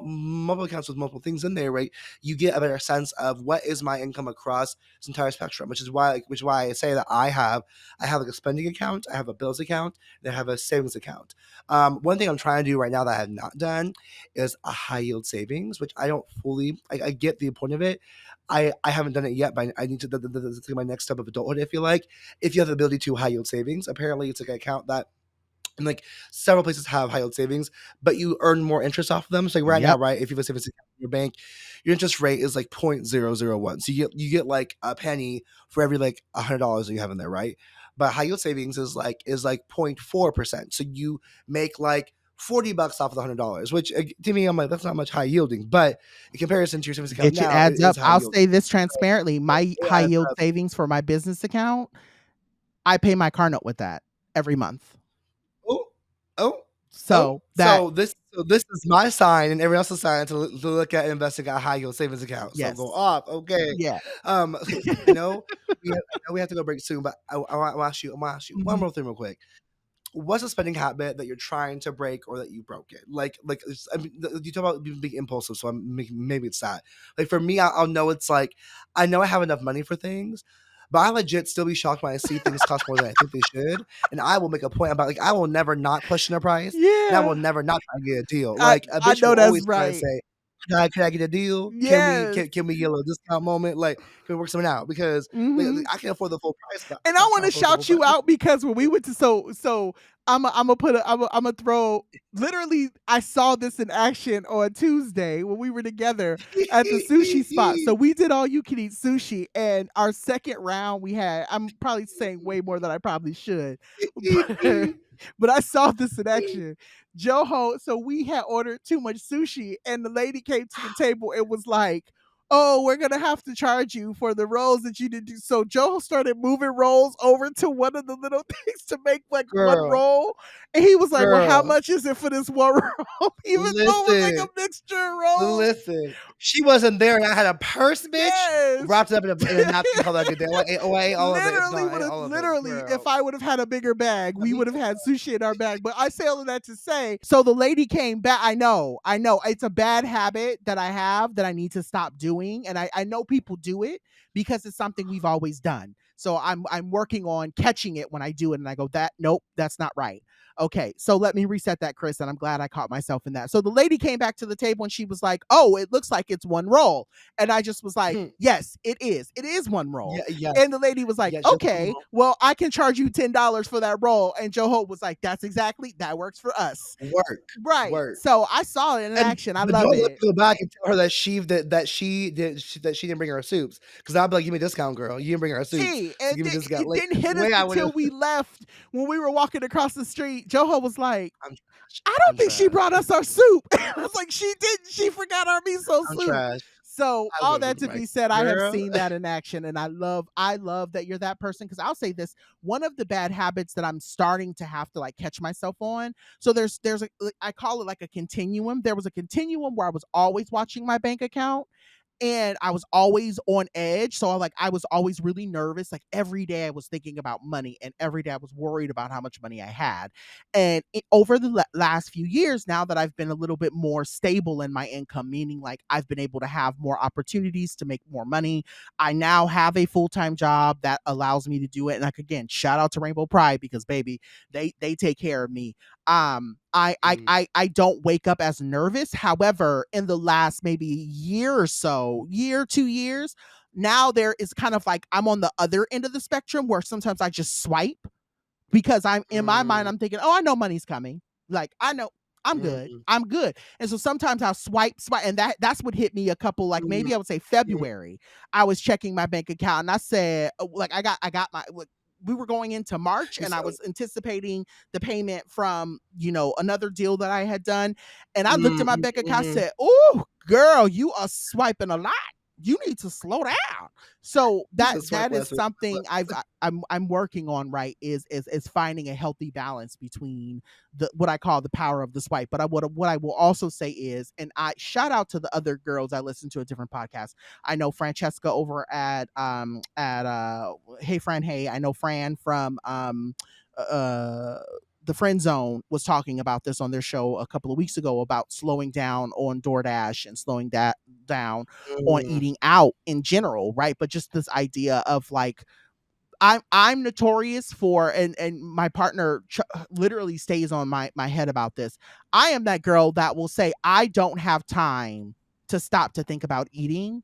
multiple accounts with multiple things in there, right, you get a better sense of what is my income across this entire spectrum, which is why I say that I have like a spending account, I have a bills account, and I have a savings account. One thing I'm trying to do right now that I have not done is a high yield savings, which I don't fully. I get the point of it. I haven't done it yet, but I need to take my next step of adulthood. I feel like if you have the ability to high yield savings, apparently it's like an account that, and like several places have high yield savings, but you earn more interest off of them. So like right now, Yep. right, if you have a savings account in your bank, your interest rate is like 0.001. So you get like a penny for every like $100 that you have in there, right? But high yield savings is like 0.4%. So you make like $40 off of the $100, which to me, I'm like, that's not much high yielding. But in comparison to your savings account Bitch, it now, it adds up. is high I'll yielding. say this transparently, my It high adds yield up. savings for my business account, I pay my car note with that every month. Oh, oh, oh. So that So this is my sign and everyone else's sign to look at investing a high yield savings account. So go yes. off. Okay. Yeah. Okay. So I know we have to go break soon, but I want to ask you one Mhm. more thing real quick. What's a spending habit that you're trying to break or that you broke it? I mean, you talk about being impulsive, so maybe it's that. Like for me, I'll know it's like I know I have enough money for things, but I legit still be shocked when I see things cost more than I think they should, and I will make a point about like I will never not question a price, and I will Yeah. never not try to get a deal. I Like a I bitch will know that's always try to right. say, can I get a deal? Can we Yes. can we get a little discount moment? Like can we work something out? Because Mhm. I can afford the full price, but And I'm I not trying want to to afford the full shout price. you out because when we went to so I'm gonna put I'm gonna throw literally I saw this in action on Tuesday when we were together at the sushi spot. So we did all you can eat sushi, and our second round we had, I'm probably saying way more than I probably should, but but I saw this in action. Joho, so we had ordered too much sushi, and the lady came to the table and was like, oh, we're gonna have to charge you for the rolls that you did do. So Joe started moving rolls over to one of the little things to make like one Girl, roll. And he was like, well, how girl. much is it for this one roll? Even though it was like Listen, a mixture of rolls. listen. She wasn't there, and I had a purse, bitch, Yes. wrapped it up in a napkin called that good day. I ate all of it. No, Literally I would ate have all of it, literally, if girl. I would have had a bigger bag, Let we me would have had sushi in our bag. But I say all of that to say, so the lady came back. I know it's a bad habit that I have that I need to stop doing. And I know people do it because it's something we've always done. So I'm working on catching it when I do it and I go, that nope, that's not right. Okay, so let me reset that, Chris, and I'm glad I caught myself in that. So the lady came back to the table and she was like, "Oh, it looks like it's one roll." And I just was like, "Yes, it is. It is one roll." Yeah, yes, And the lady was like, yes, just one okay, roll. well, I can charge you $10 for that roll. And Joe Hope was like, that works for us. Work, Right. work. So I saw it in And action. I but love don't let it. me go back and tell her that she didn't bring her soups, because 'cause I'll be like, "Give me a discount, girl. You didn't bring her soups, T. so And give me a discount." it Like, didn't the hit us way I would've until we left when we were walking across the street. Joho was like, I'm trash. I I'm don't think she trash. brought us our soup. I was like, she didn't. She forgot our miso I'm soup. trash. So I all would've that been to like, be said, I have "Girl." seen that in action, and I love that you're that person. Because I'll say this: one of the bad habits that I'm starting to have to like catch myself on. So there's a, I call it like a continuum. There was a continuum where I was always watching my bank account, and I was always on edge. So I was always really nervous. Like every day I was thinking about money, and every day I was worried about how much money I had. And over the last few years, now that I've been a little bit more stable in my income, meaning like I've been able to have more opportunities to make more money. I now have a full-time job that allows me to do it. And like again, shout out to Rainbow Pride because baby, they take care of me. Mhm. I don't wake up as nervous. However, in the last maybe year or so, year, 2 years, now there is kind of like I'm on the other end of the spectrum where sometimes I just swipe because I'm in my mind, Mm, I'm thinking, oh, I know money's coming. Like I know I'm good. mhm, I'm good. And so sometimes I'll swipe, and that's what hit me a couple, like mhm, maybe I would say mhm, February. I was checking my bank account and I said, like I got my like, we were going into March you and I sound was anticipating the payment from, another deal that I had done. And I looked mm, at my mhm, bank account, mhm. said, oh, girl, you are swiping a lot. you need to slow down. So You that said swipe that is left, swipe something left. I'm working on, right? Is finding a healthy balance between the what I call the power of the swipe. But what I will also say is, and I shout out to the other girls I listen to a different podcast. I know Francesca over at Hey Fran Hey. I know Fran from uh the friend zone was talking about this on their show a couple of weeks ago about slowing down on DoorDash and slowing that down on Mm, eating out in general, right? But just this idea of like I'm notorious for, and my partner literally stays on my head about this. I am that girl that will say I don't have time to stop to think about eating.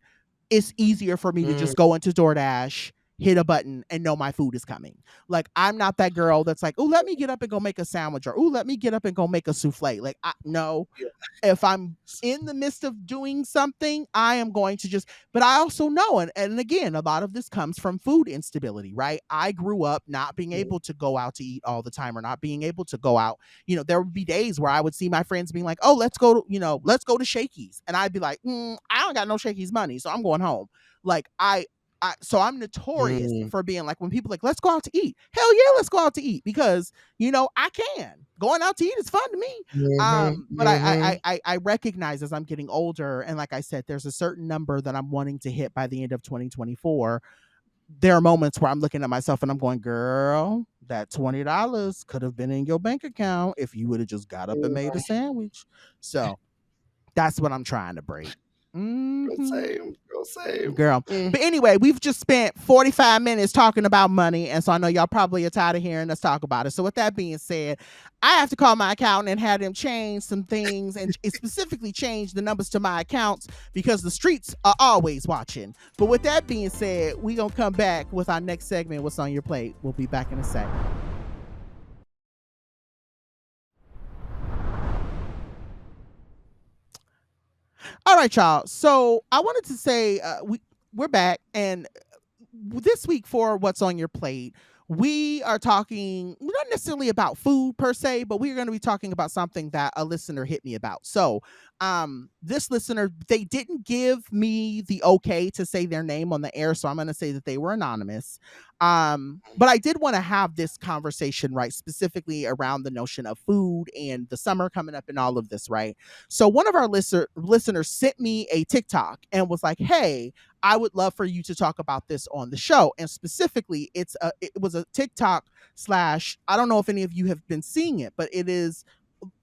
It's easier for me to mm, just go into DoorDash, hit a button, and know my food is coming. Like I'm not that girl that's like, oh, let me get up and go make a sandwich, or oh, let me get up and go make a souffle. Like no, yeah. if I'm in the midst of doing something, I am going to just, but I also know, and again, a lot of this comes from food instability, right? I grew up not being Mhm. able to go out to eat all the time or not being able to go out. There would be days where I would see my friends being like, oh, let's go to Shakey's. And I'd be like, I don't got no Shakey's money, so I'm going home. Like so I'm notorious Mm, for being like when people like, let's go out to eat. Hell yeah, let's go out to eat because I can. Going out to eat is fun to me. mhm, But mhm. I recognize as I'm getting older, and like I said, there's a certain number that I'm wanting to hit by the end of 2024. There are moments where I'm looking at myself and I'm going, girl, that $20 could have been in your bank account if you would have just got up and made a sandwich. So that's what I'm trying to break. Girl, Hmm. same, girl, same. Girl. Mm. But anyway, we've just spent 45 minutes talking about money. And so I know y'all probably are tired of hearing us talk about it. So with that being said, I have to call my accountant and have them change some things and specifically change the numbers to my accounts because the streets are always watching. But with that being said, we're going to come back with our next segment, What's on Your Plate. We'll be back in a sec. All right, y'all. So I wanted to say we're back, and this week for What's on Your Plate, we are talking not necessarily about food per se, but we're going to be talking about something that a listener hit me about. So, this listener, they didn't give me the okay to say their name on the air, so I'm going to say that they were anonymous. But I did want to have this conversation, right, specifically around the notion of food and the summer coming up and all of this, right? So, one of our listeners sent me a TikTok and was like, "Hey, I would love for you to talk about this on the show." And specifically, it was a TikTok slash. I don't know if any of you have been seeing it, but it is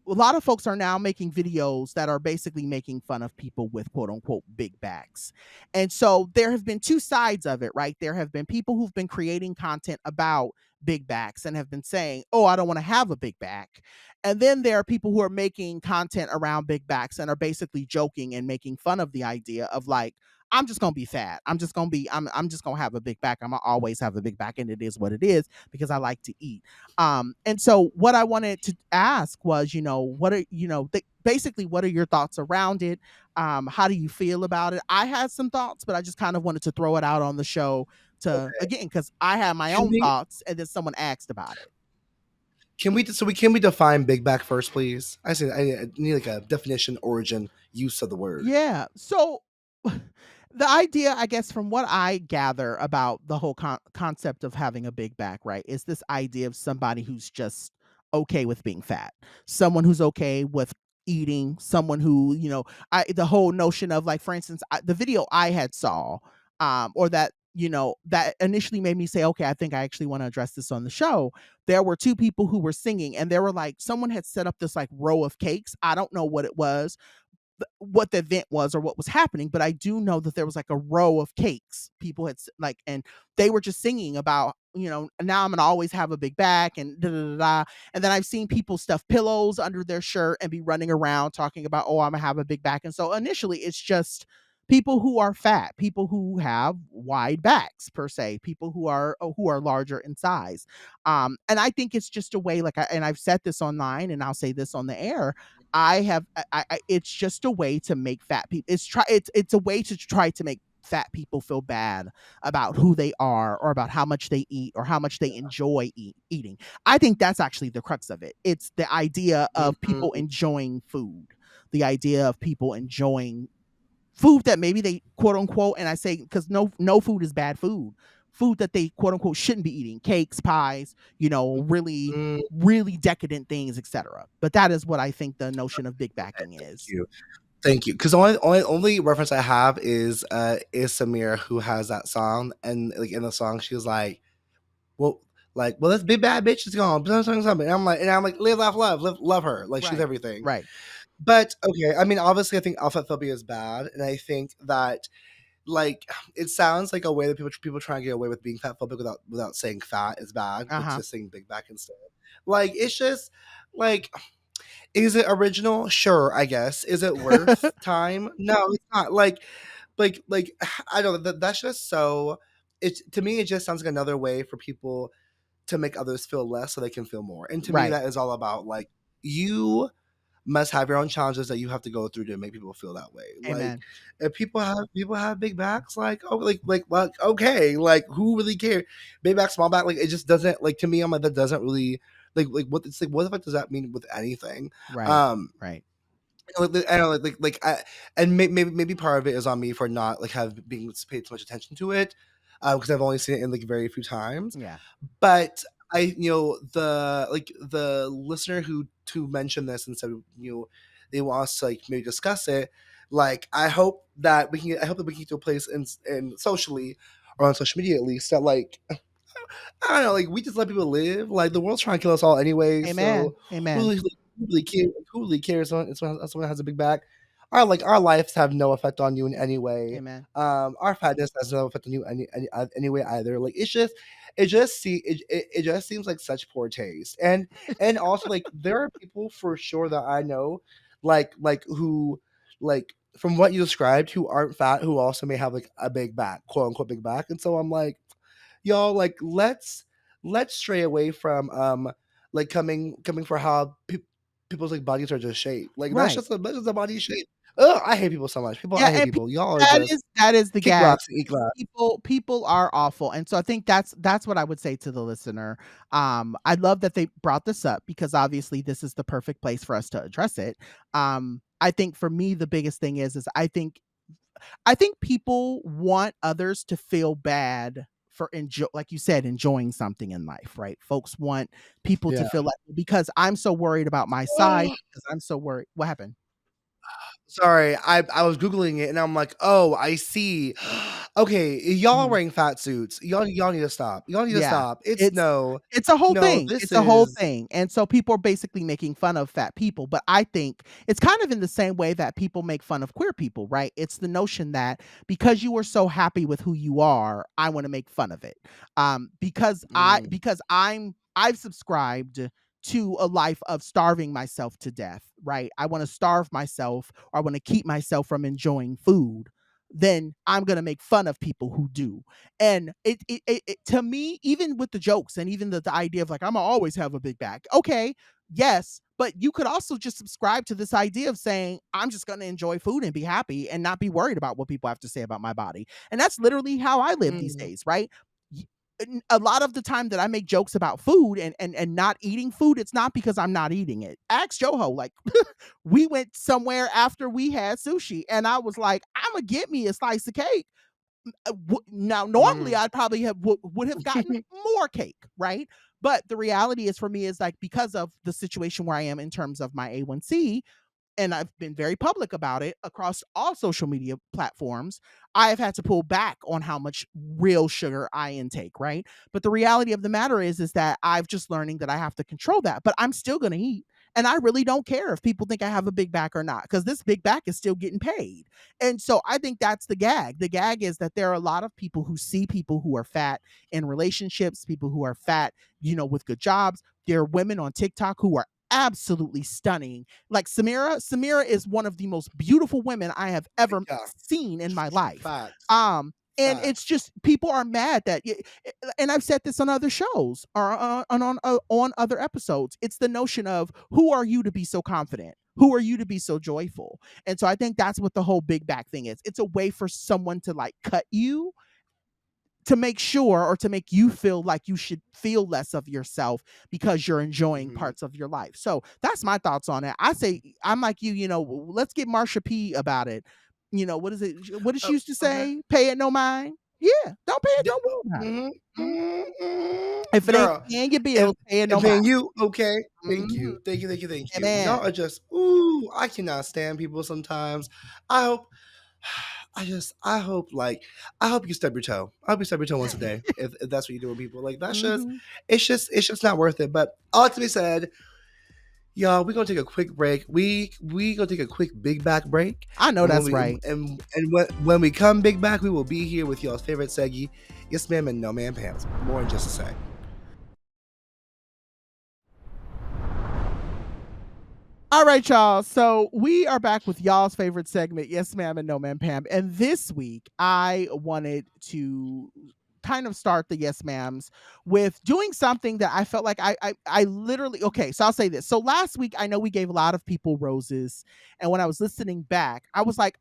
a lot of folks are now making videos that are basically making fun of people with quote unquote big backs. And so there have been two sides of it, right? There have been people who've been creating content about big backs and have been saying, oh, I don't want to have a big back. And then there are people who are making content around big backs and are basically joking and making fun of the idea of like, I'm just gonna be fat. I'm just gonna have a big back. I'm gonna always have a big back, and it is what it is because I like to eat. And so what I wanted to ask was, what are basically what are your thoughts around it? How do you feel about it? I had some thoughts, but I just kind of wanted to throw it out on the show to Okay. again because I had my Can own we thoughts, and then someone asked about it. can we define big back first, please? I need like a definition, origin, use of the word. Yeah. So the idea, I guess, from what I gather about the whole concept of having a big back, right, is this idea of somebody who's just okay with being fat, someone who's okay with eating, someone who, the whole notion of like, for instance, the video I had saw, or that, that initially made me say, okay, I think I actually want to address this on the show. There were two people who were singing, and they were like, someone had set up this like row of cakes. I don't know what it was, what the event was or what was happening, but I do know that there was like a row of cakes. People had like, and they were just singing about, now I'm gonna always have a big back and da da da. Da. And then I've seen people stuff pillows under their shirt and be running around talking about, oh, I'm gonna have a big back. And so initially, it's just people who are fat, people who have wide backs per se, people who are larger in size. And I think it's just a way, like, and I've said this online, and I'll say this on the air. I have it's just a way to make fat people it's a way to try to make fat people feel bad about who they are or about how much they eat or how much they enjoy eating. I think that's actually the crux of it. It's the idea of people Mhm. enjoying food, the idea of people enjoying food that maybe they quote unquote, and I say because no food is bad food. Food that they quote unquote shouldn't be eating, cakes, pies, really, Mm, really decadent things, etc. But that is what I think the notion of big okay, backing thank is. you. Thank you. Because the only reference I have is Samira who has that song, and like in the song she was well, well, this big bad bitch is gone. Something. And I'm like, live, laugh, love her. Like she's Right. everything. Right. But okay, I mean, obviously, I think alpha phobia is bad, and I think that like it sounds like a way that people try and get away with being fat phobic without saying fat is bad, but Uh-huh. just saying big back instead. Like it's just like, is it original? Sure, I guess. Is it worth time? No, it's not. Like I don't know. That's just so. It to me, it just sounds like another way for people to make others feel less so they can feel more. And to me, Right. that is all about like you must have your own challenges that you have to go through to make people feel that way. Like Amen. if people have big backs, like oh like okay, like who really cares? Big back, small back, like it just doesn't like to me. I'm like that doesn't really like what it's like. What the fuck does that mean with anything? Right. Um, Right. I don't know, and maybe part of it is on me for not like have being paid so much attention to it, because I've only seen it in like very few times. Yeah. But the listener who mentioned this and said they want us to like maybe discuss it. Like I hope that we can get to a place in socially or on social media at least that like I don't know, like we just let people live. Like the world's trying to kill us all anyway. So Amen. Amen. who really cares? Who really cares? Someone has a big back. Our lives have no effect on you in any way. Amen. Our fatness has no effect on you any way either. Like it just seems like such poor taste. And also like there are people for sure that I know, who like from what you described who aren't fat who also may have like a big back, quote unquote big back. And so I'm like y'all like let's stray away from like coming for how people's like bodies are just shaped. Like Right. that's just a body shape. Ugh, I hate people so much. Yeah, I hate and people. Y'all are that just is the kick gag. rocks and eat glass. People are awful, and so I think that's what I would say to the listener. I love that they brought this up because obviously this is the perfect place for us to address it. I think for me the biggest thing is I think people want others to feel bad for like you said, enjoying something in life, right? Folks want people to Yeah. feel like because I'm so worried about my size, because I'm so worried. What happened? Sorry, I was googling it and I'm like, oh, I see. Okay, y'all are Mhm. wearing fat suits. Y'all need to stop. Y'all need to Yeah. stop. It's It's no, it's a whole no. thing. This It's a whole is. thing. And so people are basically making fun of fat people, but I think it's kind of in the same way that people make fun of queer people, right? It's the notion that because you are so happy with who you are, I want to make fun of it. Mm, Because I've subscribed to a life of starving myself to death, right? I want to starve myself or I want to keep myself from enjoying food. Then I'm going to make fun of people who do. And to me, even with the jokes and even the idea of like I'm gonna always have a big back. Okay, yes, but you could also just subscribe to this idea of saying I'm just gonna enjoy food and be happy and not be worried about what people have to say about my body. And that's literally how I live these mm, days, right? A lot of the time that I make jokes about food and not eating food, it's not because I'm not eating it. Ask Joho, like we went somewhere after we had sushi, and I was like, I'm gonna get me a slice of cake. Now normally mm, I'd probably would have gotten more cake, right? But the reality is for me is like because of the situation where I am in terms of my A1C, and I've been very public about it across all social media platforms, I have had to pull back on how much real sugar I intake, right? But the reality of the matter is that I've just learning that I have to control that, but I'm still going to eat. And I really don't care if people think I have a big back or not, because this big back is still getting paid. And so I think that's the gag. The gag is that there are a lot of people who see people who are fat in relationships, people who are fat, with good jobs. There are women on TikTok who are absolutely stunning, like Samira is one of the most beautiful women I have ever yeah. seen in my life. Facts. And it's Facts. just people are mad that and I've said this on other shows or on other episodes. It's the notion of who are you to be so confident? Who are you to be so joyful? And so I think that's what the whole big back thing is. It's a way for someone to like cut you to make sure or to make you feel like you should feel less of yourself because you're enjoying Mhm. parts of your life. So that's my thoughts on it. I say I'm like you, let's get Marsha P about it. what is it? What did she Oh, used to okay. say? Pay it no mind. Yeah, don't pay it, D don't worry about it. mhm, Mhm. mhm, mhm. If it ain't Girl, paying your and bills, pay it no and mind. paying you, okay, thank Mhm. you. Thank you, thank you, thank you. Amen. Y'all are just ooh, I cannot stand people sometimes. I hope I hope you stub your toe. I hope you stub your toe once a day if that's what you do with people. Like, that's just Mhm. it's just not worth it. But all to be said, y'all, we're gonna take a quick break. We gonna take a quick big back break, I know and when that's we right. when we come big back, we will be here with y'all's favorite seggy, yes ma'am and no man pants. More in just a sec. All right, y'all. So we are back with y'all's favorite segment, Yes Ma'am and No Ma'am Pam. And this week, I wanted to kind of start the Yes Ma'ams with doing something that I felt like I literally okay, so I'll say this. So last week I know we gave a lot of people roses. And when I was listening back, I was like,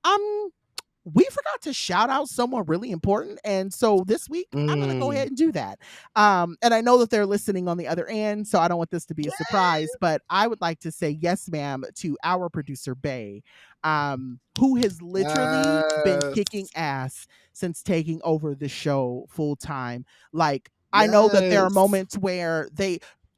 we forgot to shout out someone really important. And so this week, I'm going to go Mm. ahead and do that. And I know that they're listening on the other end, so I don't want this to be a surprise, but I would like to say yes, ma'am, to our producer, Bay, who has literally been Yes. kicking ass since taking over the show full time. Like, I know that there are Yes. moments where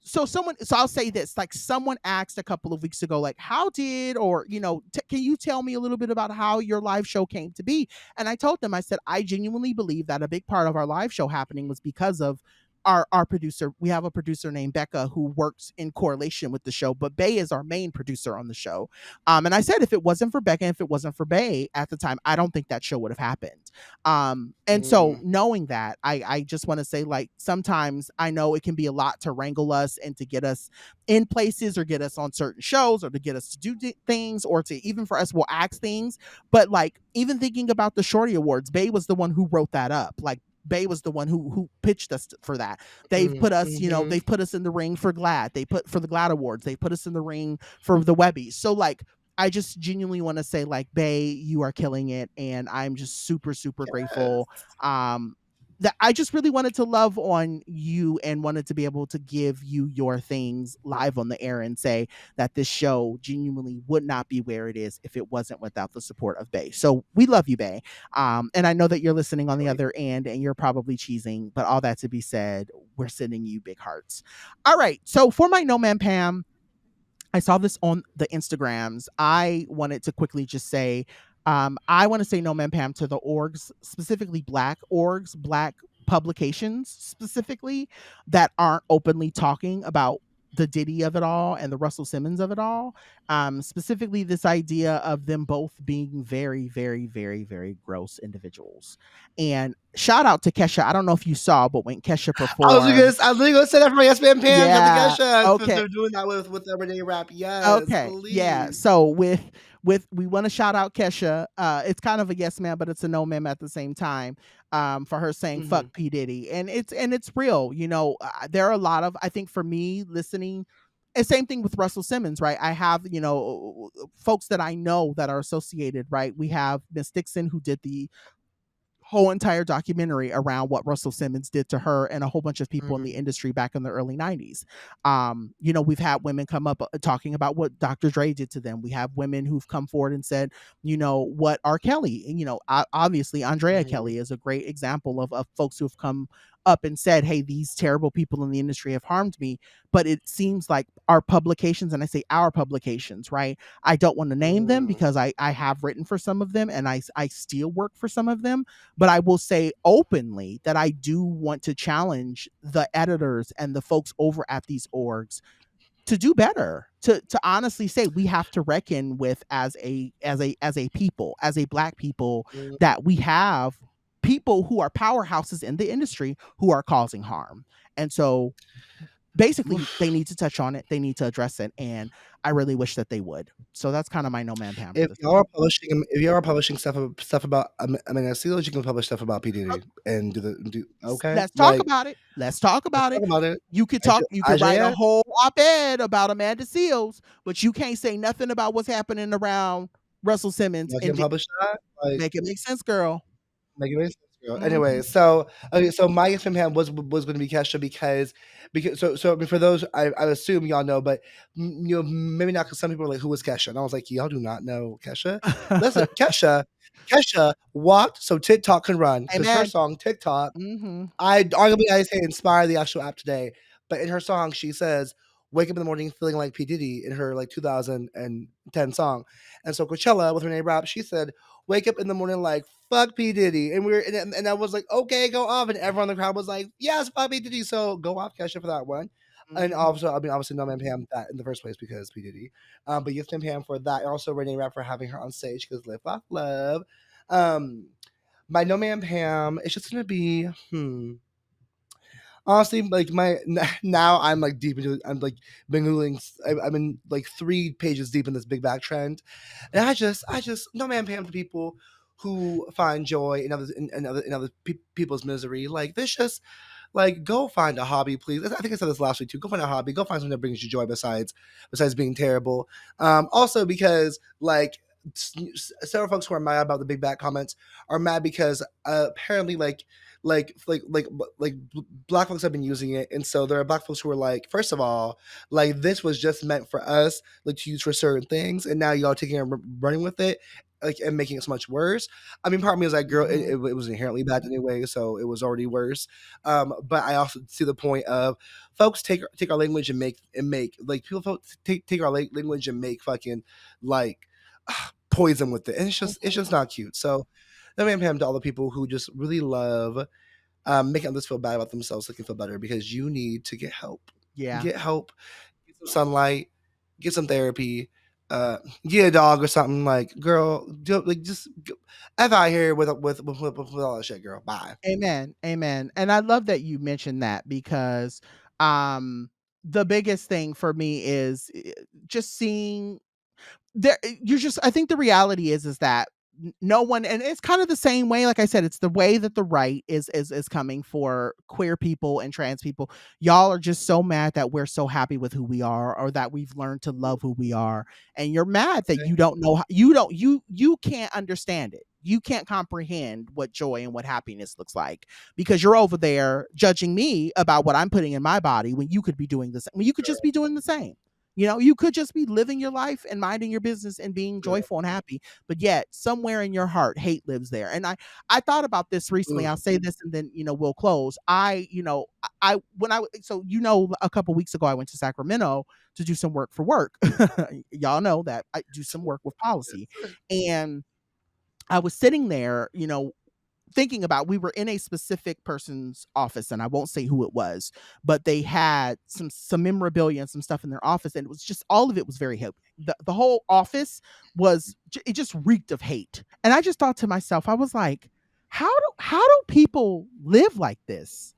so I'll say this, like someone asked a couple of weeks ago, like, how did, or can you tell me a little bit about how your live show came to be? And I told them, I said, I genuinely believe that a big part of our live show happening was because of our producer. We have a producer named Becca who works in correlation with the show, but Bay is our main producer on the show. And I said, if it wasn't for Becca, if it wasn't for Bay at the time, I don't think that show would have happened. And so Mm. knowing that, I just want to say, like, sometimes I know it can be a lot to wrangle us and to get us in places or get us on certain shows or to get us to do things or to even for us, we'll ask things. But like, even thinking about the Shorty Awards, Bay was the one who wrote that up. Like, Bay was the one who pitched us for that. They've Mm. put us, Mhm. they've put us in the ring for GLAAD. They put for the GLAAD Awards. They put us in the ring for the Webbies. So like, I just genuinely want to say, like, Bay, you are killing it, and I'm just super, super grateful. Yes. Um, that I just really wanted to love on you and wanted to be able to give you your things live on the air and say that this show genuinely would not be where it is if it wasn't without the support of Bay. So we love you, Bay. And I know that you're listening on the other end and you're probably cheesing, but all that to be said, we're sending you big hearts. All right. So for my No Man Pam, I saw this on the Instagrams. I wanted to quickly just say, I want to say no man Pam to the orgs, specifically black orgs, black publications specifically, that aren't openly talking about the Diddy of it all and the Russell Simmons of it all. Specifically, this idea of them both being very, very, very, very gross individuals. And shout out to Kesha. I don't know if you saw, but when Kesha performed, I was literally gonna say that for my Yes Man Pam. Shout out to yeah, Kesha since okay. they're doing that with Everyday Rap. Yes, Okay, yeah. please. So with we want to shout out Kesha. It's kind of a yes ma'am, but it's a no ma'am at the same time. For her saying fuck Mhm. P Diddy, and it's real. There are a lot of, I think, for me listening. And same thing with Russell Simmons, right? I have folks that I know that are associated, right? We have Miss Dixon who did the whole entire documentary around what Russell Simmons did to her and a whole bunch of people in the Mhm. industry back in the early 90s. We've had women come up talking about what Dr. Dre did to them. We have women who've come forward and said, what R. Kelly, and, obviously Andrea Mhm. Kelly is a great example of folks who have come up and said, hey, these terrible people in the industry have harmed me. But it seems like our publications, and I say our publications, right? I don't want to name them Mhm. because I have written for some of them and I still work for some of them, but I will say openly that I do want to challenge the editors and the folks over at these orgs to do better, to honestly say we have to reckon with, as a people, as a black people, Mhm. that we have people who are powerhouses in the industry who are causing harm. And so basically they Oof. need to touch on it, they need to address it, and I really wish that they would. So that's kind of my no man Pam for If this y'all week. are publishing if y'all are publishing stuff about Amanda Seales, you can publish stuff about P. Diddy and do okay? Let's talk Like, about it. Let's talk let's about talk it. about it. You could write a IJS, whole op-ed about Amanda Seals, but you can't say nothing about what's happening around Russell Simmons y'all and can publish that. Like, make it make sense, girl. make it make sense, girl. Anyway, Mhm. so okay, so my Yes Fam was going to be Kesha because I mean, for those I assume y'all know, but you know maybe not because some people are like, "Who is Kesha?" And I was like, "Y'all do not know Kesha." Listen, Kesha walked so TikTok can run because her Amen. song TikTok Mhm. arguably I say inspired the actual app today. But in her song, she says, "Wake up in the morning feeling like P Diddy" in her like 2010 song. And so Coachella with Renee Rapp, she said, "Wake up in the morning like fuck P Diddy," and and I was like, "Okay, go off," and everyone in the crowd was like, "Yes, fuck P Diddy." So go off, Kesha, for that one. And Mhm. also, I mean, obviously, No Man Pam that in the first place because P Diddy. But yes, Man Pam for that, and also Renee Rapp for having her on stage because Live Laugh Love. Um, my No Man Pam, it's just gonna be honestly, like now I'm like deep into it. I'm like been googling. I'm in like 3 pages deep in this big back trend, and I just no man Pam to people who find joy in other people's misery. Like this, just like go find a hobby, please. I think I said this last week too. Go find a hobby. Go find something that brings you joy besides being terrible. Also because like several folks who are mad about the big back comments are mad because apparently like black folks have been using it, and so there are black folks who are like, first of all, like this was just meant for us, like to use for certain things, and now y'all taking and running with it, like and making it so much worse. I mean, part of me is like, girl, Mhm. it was inherently bad anyway, so it was already worse. But I also see the point of folks take our language and make like people take our language and make fucking like poison with it, and it's just not cute. So let me Pam to all the people who just really love making others feel bad about themselves so they can feel better because you need to get help. Yeah. Get help, get some sunlight, get some therapy, get a dog or something. Like, girl, like just F out here with all that shit, girl. Bye. Amen. Amen. And I love that you mentioned that because um the biggest thing for me is just seeing there you're just I think the reality is that no one, and it's kind of the same way, like I said, it's the way that the right is coming for queer people and trans people. Y'all are just so mad that we're so happy with who we are, or that we've learned to love who we are, and you're mad that Okay. you don't know you don't you can't understand it. You can't comprehend what joy and what happiness looks like because you're over there judging me about what I'm putting in my body when you could be doing this, when you could just be doing the same. You could just be living your life and minding your business and being Girl. joyful and happy, but yet somewhere in your heart, hate lives there. And I thought about this recently. Ooh, I'll say this and then we'll close. I when I so a couple weeks ago I went to Sacramento to do some work for work. Y'all know that I do some work with policy, and I was sitting there, thinking about, we were in a specific person's office, and I won't say who it was, but they had some memorabilia and some stuff in their office, and it was just, all of it was very hate. The whole office it just reeked of hate. And I just thought to myself, I was like, how do people live like this?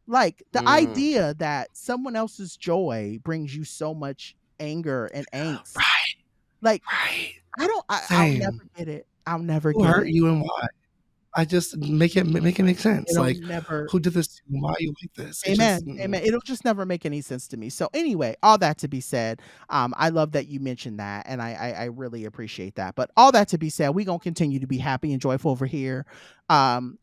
Like, the mm, idea that someone else's joy brings you so much anger and angst. right, Like, right. I'll never Same. get it. I'll never Who get hurt it. you and why? I just make it make sense. It'll Like, never. who did this to you? Why are you like this? It just Amen. Amen. It'll just never make any sense to me. So anyway, all that to be said, I love that you mentioned that, and I really appreciate that. But all that to be said, we gonna continue to be happy and joyful over here. Um,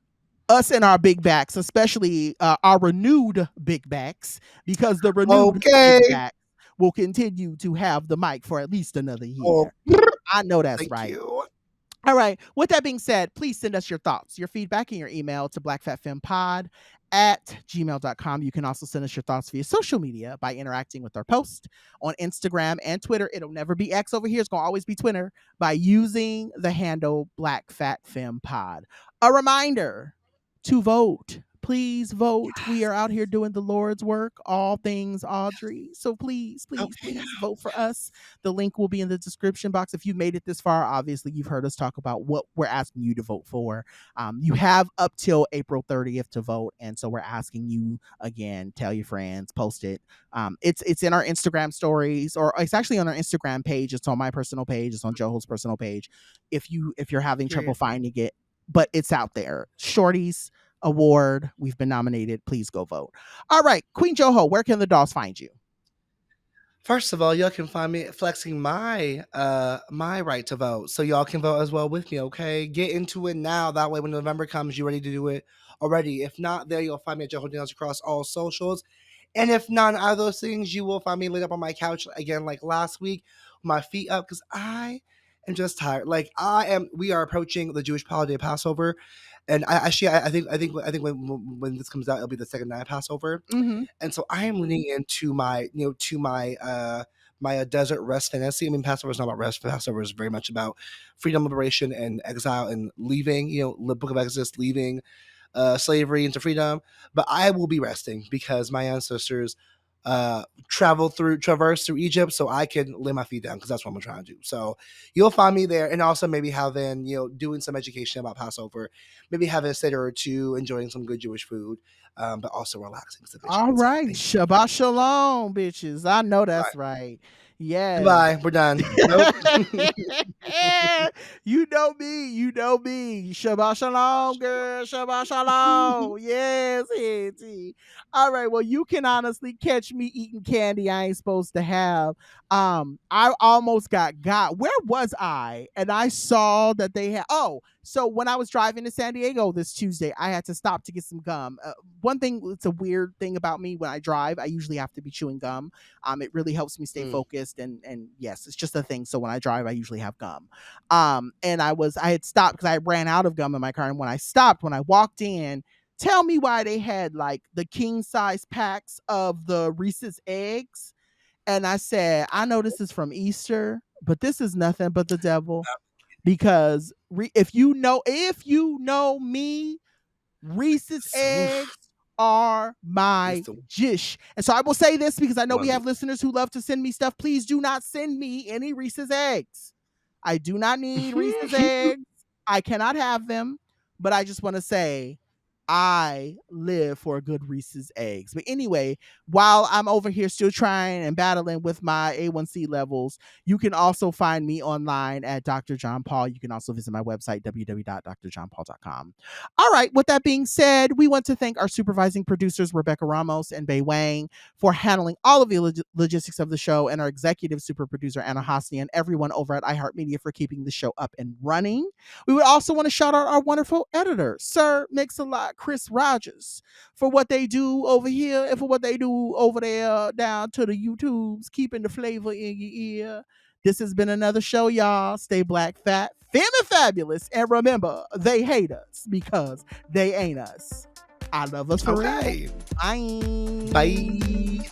us and our big backs, especially our renewed big backs, because the renewed big okay. back will continue to have the mic for at least another Oh, year. I know that's thank right. you. All right. With that being said, please send us your thoughts, your feedback, and your email to blackfatfempod@gmail.com. You can also send us your thoughts via social media by interacting with our post on Instagram and Twitter. It'll never be X over here. It's going to always be Twitter, by using the handle blackfatfempod. A reminder to vote. Please vote. We are out here doing the Lord's work, all things Audrey. So please, please, Okay. please vote for us. The link will be in the description box. If you made it this far, obviously you've heard us talk about what we're asking you to vote for. You have up till April 30th to vote, and so we're asking you again. Tell your friends, post it. It's in our Instagram stories, or it's actually on our Instagram page. It's on my personal page. It's on Joho's personal page. If you're having trouble Period. finding it, but it's out there. Shorties award. We've been nominated. Please go vote. All right, Queen Joho, where can the dolls find you? First of all, y'all can find me flexing my right to vote. So y'all can vote as well with me, okay? Get into it now. That way when November comes, you're ready to do it already. If not, there you'll find me at Joe Daniels across all socials. And if none of those things, you will find me laid up on my couch again like last week, with my feet up, because I am just tired. Like I am we are approaching the Jewish holiday Passover. And I think when this comes out, it'll be the second night of Passover. Mhm. And so I am leaning into my desert rest fantasy. I mean, Passover is not about rest. Passover is very much about freedom, liberation, and exile, and leaving. The Book of Exodus, leaving slavery into freedom. But I will be resting because my ancestors traversed through Egypt, so I can lay my feet down because that's what I'm trying to do. So you'll find me there, and also maybe having doing some education about Passover, maybe having a sitter or two, enjoying some good Jewish food, but also relaxing All sufficiently. So right. thank you. Shabbat shalom, bitches. I know Bye. that's right. Yes. Goodbye. We're done. Nope. You know me. You know me. Shabbat shalom, girl. Shabbat shalom. Yes, Auntie. All right. Well, you can honestly catch me eating candy I ain't supposed to have. I almost got. Where was I? And I saw that they had. Oh, so when I was driving to San Diego this Tuesday, I had to stop to get some gum. One thing, it's a weird thing about me when I drive. I usually have to be chewing gum. It really helps me stay Mm. focused, and yes, it's just a thing. So when I drive, I usually have gum. And I had stopped because I ran out of gum in my car. And when I stopped, when I walked in, tell me why they had like the king size packs of the Reese's eggs. And I said, I know this is from Easter, but this is nothing but the devil. Because if you know me, Reese's eggs Oof. are It's my the dish. And so I will say this because I know one we of the have listeners who love to send me stuff. Please do not send me any Reese's eggs. I do not need Reese's eggs. I cannot have them. But I just want to say I live for a good Reese's eggs. But anyway, while I'm over here still trying and battling with my A1C levels, you can also find me online at Dr. John Paul. You can also visit my website, www.drjohnpaul.com. All right, with that being said, we want to thank our supervising producers, Rebecca Ramos and Bei Wang, for handling all of the logistics of the show, and our executive super producer, Anna Hosni, and everyone over at iHeartMedia for keeping the show up and running. We would also want to shout out our wonderful editor, Sir Mix-a-Lot, Chris Rogers, for what they do over here and for what they do over there down to the YouTubes, keeping the flavor in your ear. This has been another show, y'all. Stay black, fat, femme, and fabulous. And remember, they hate us because they ain't us. I love us for real. Okay. Bye. Bye.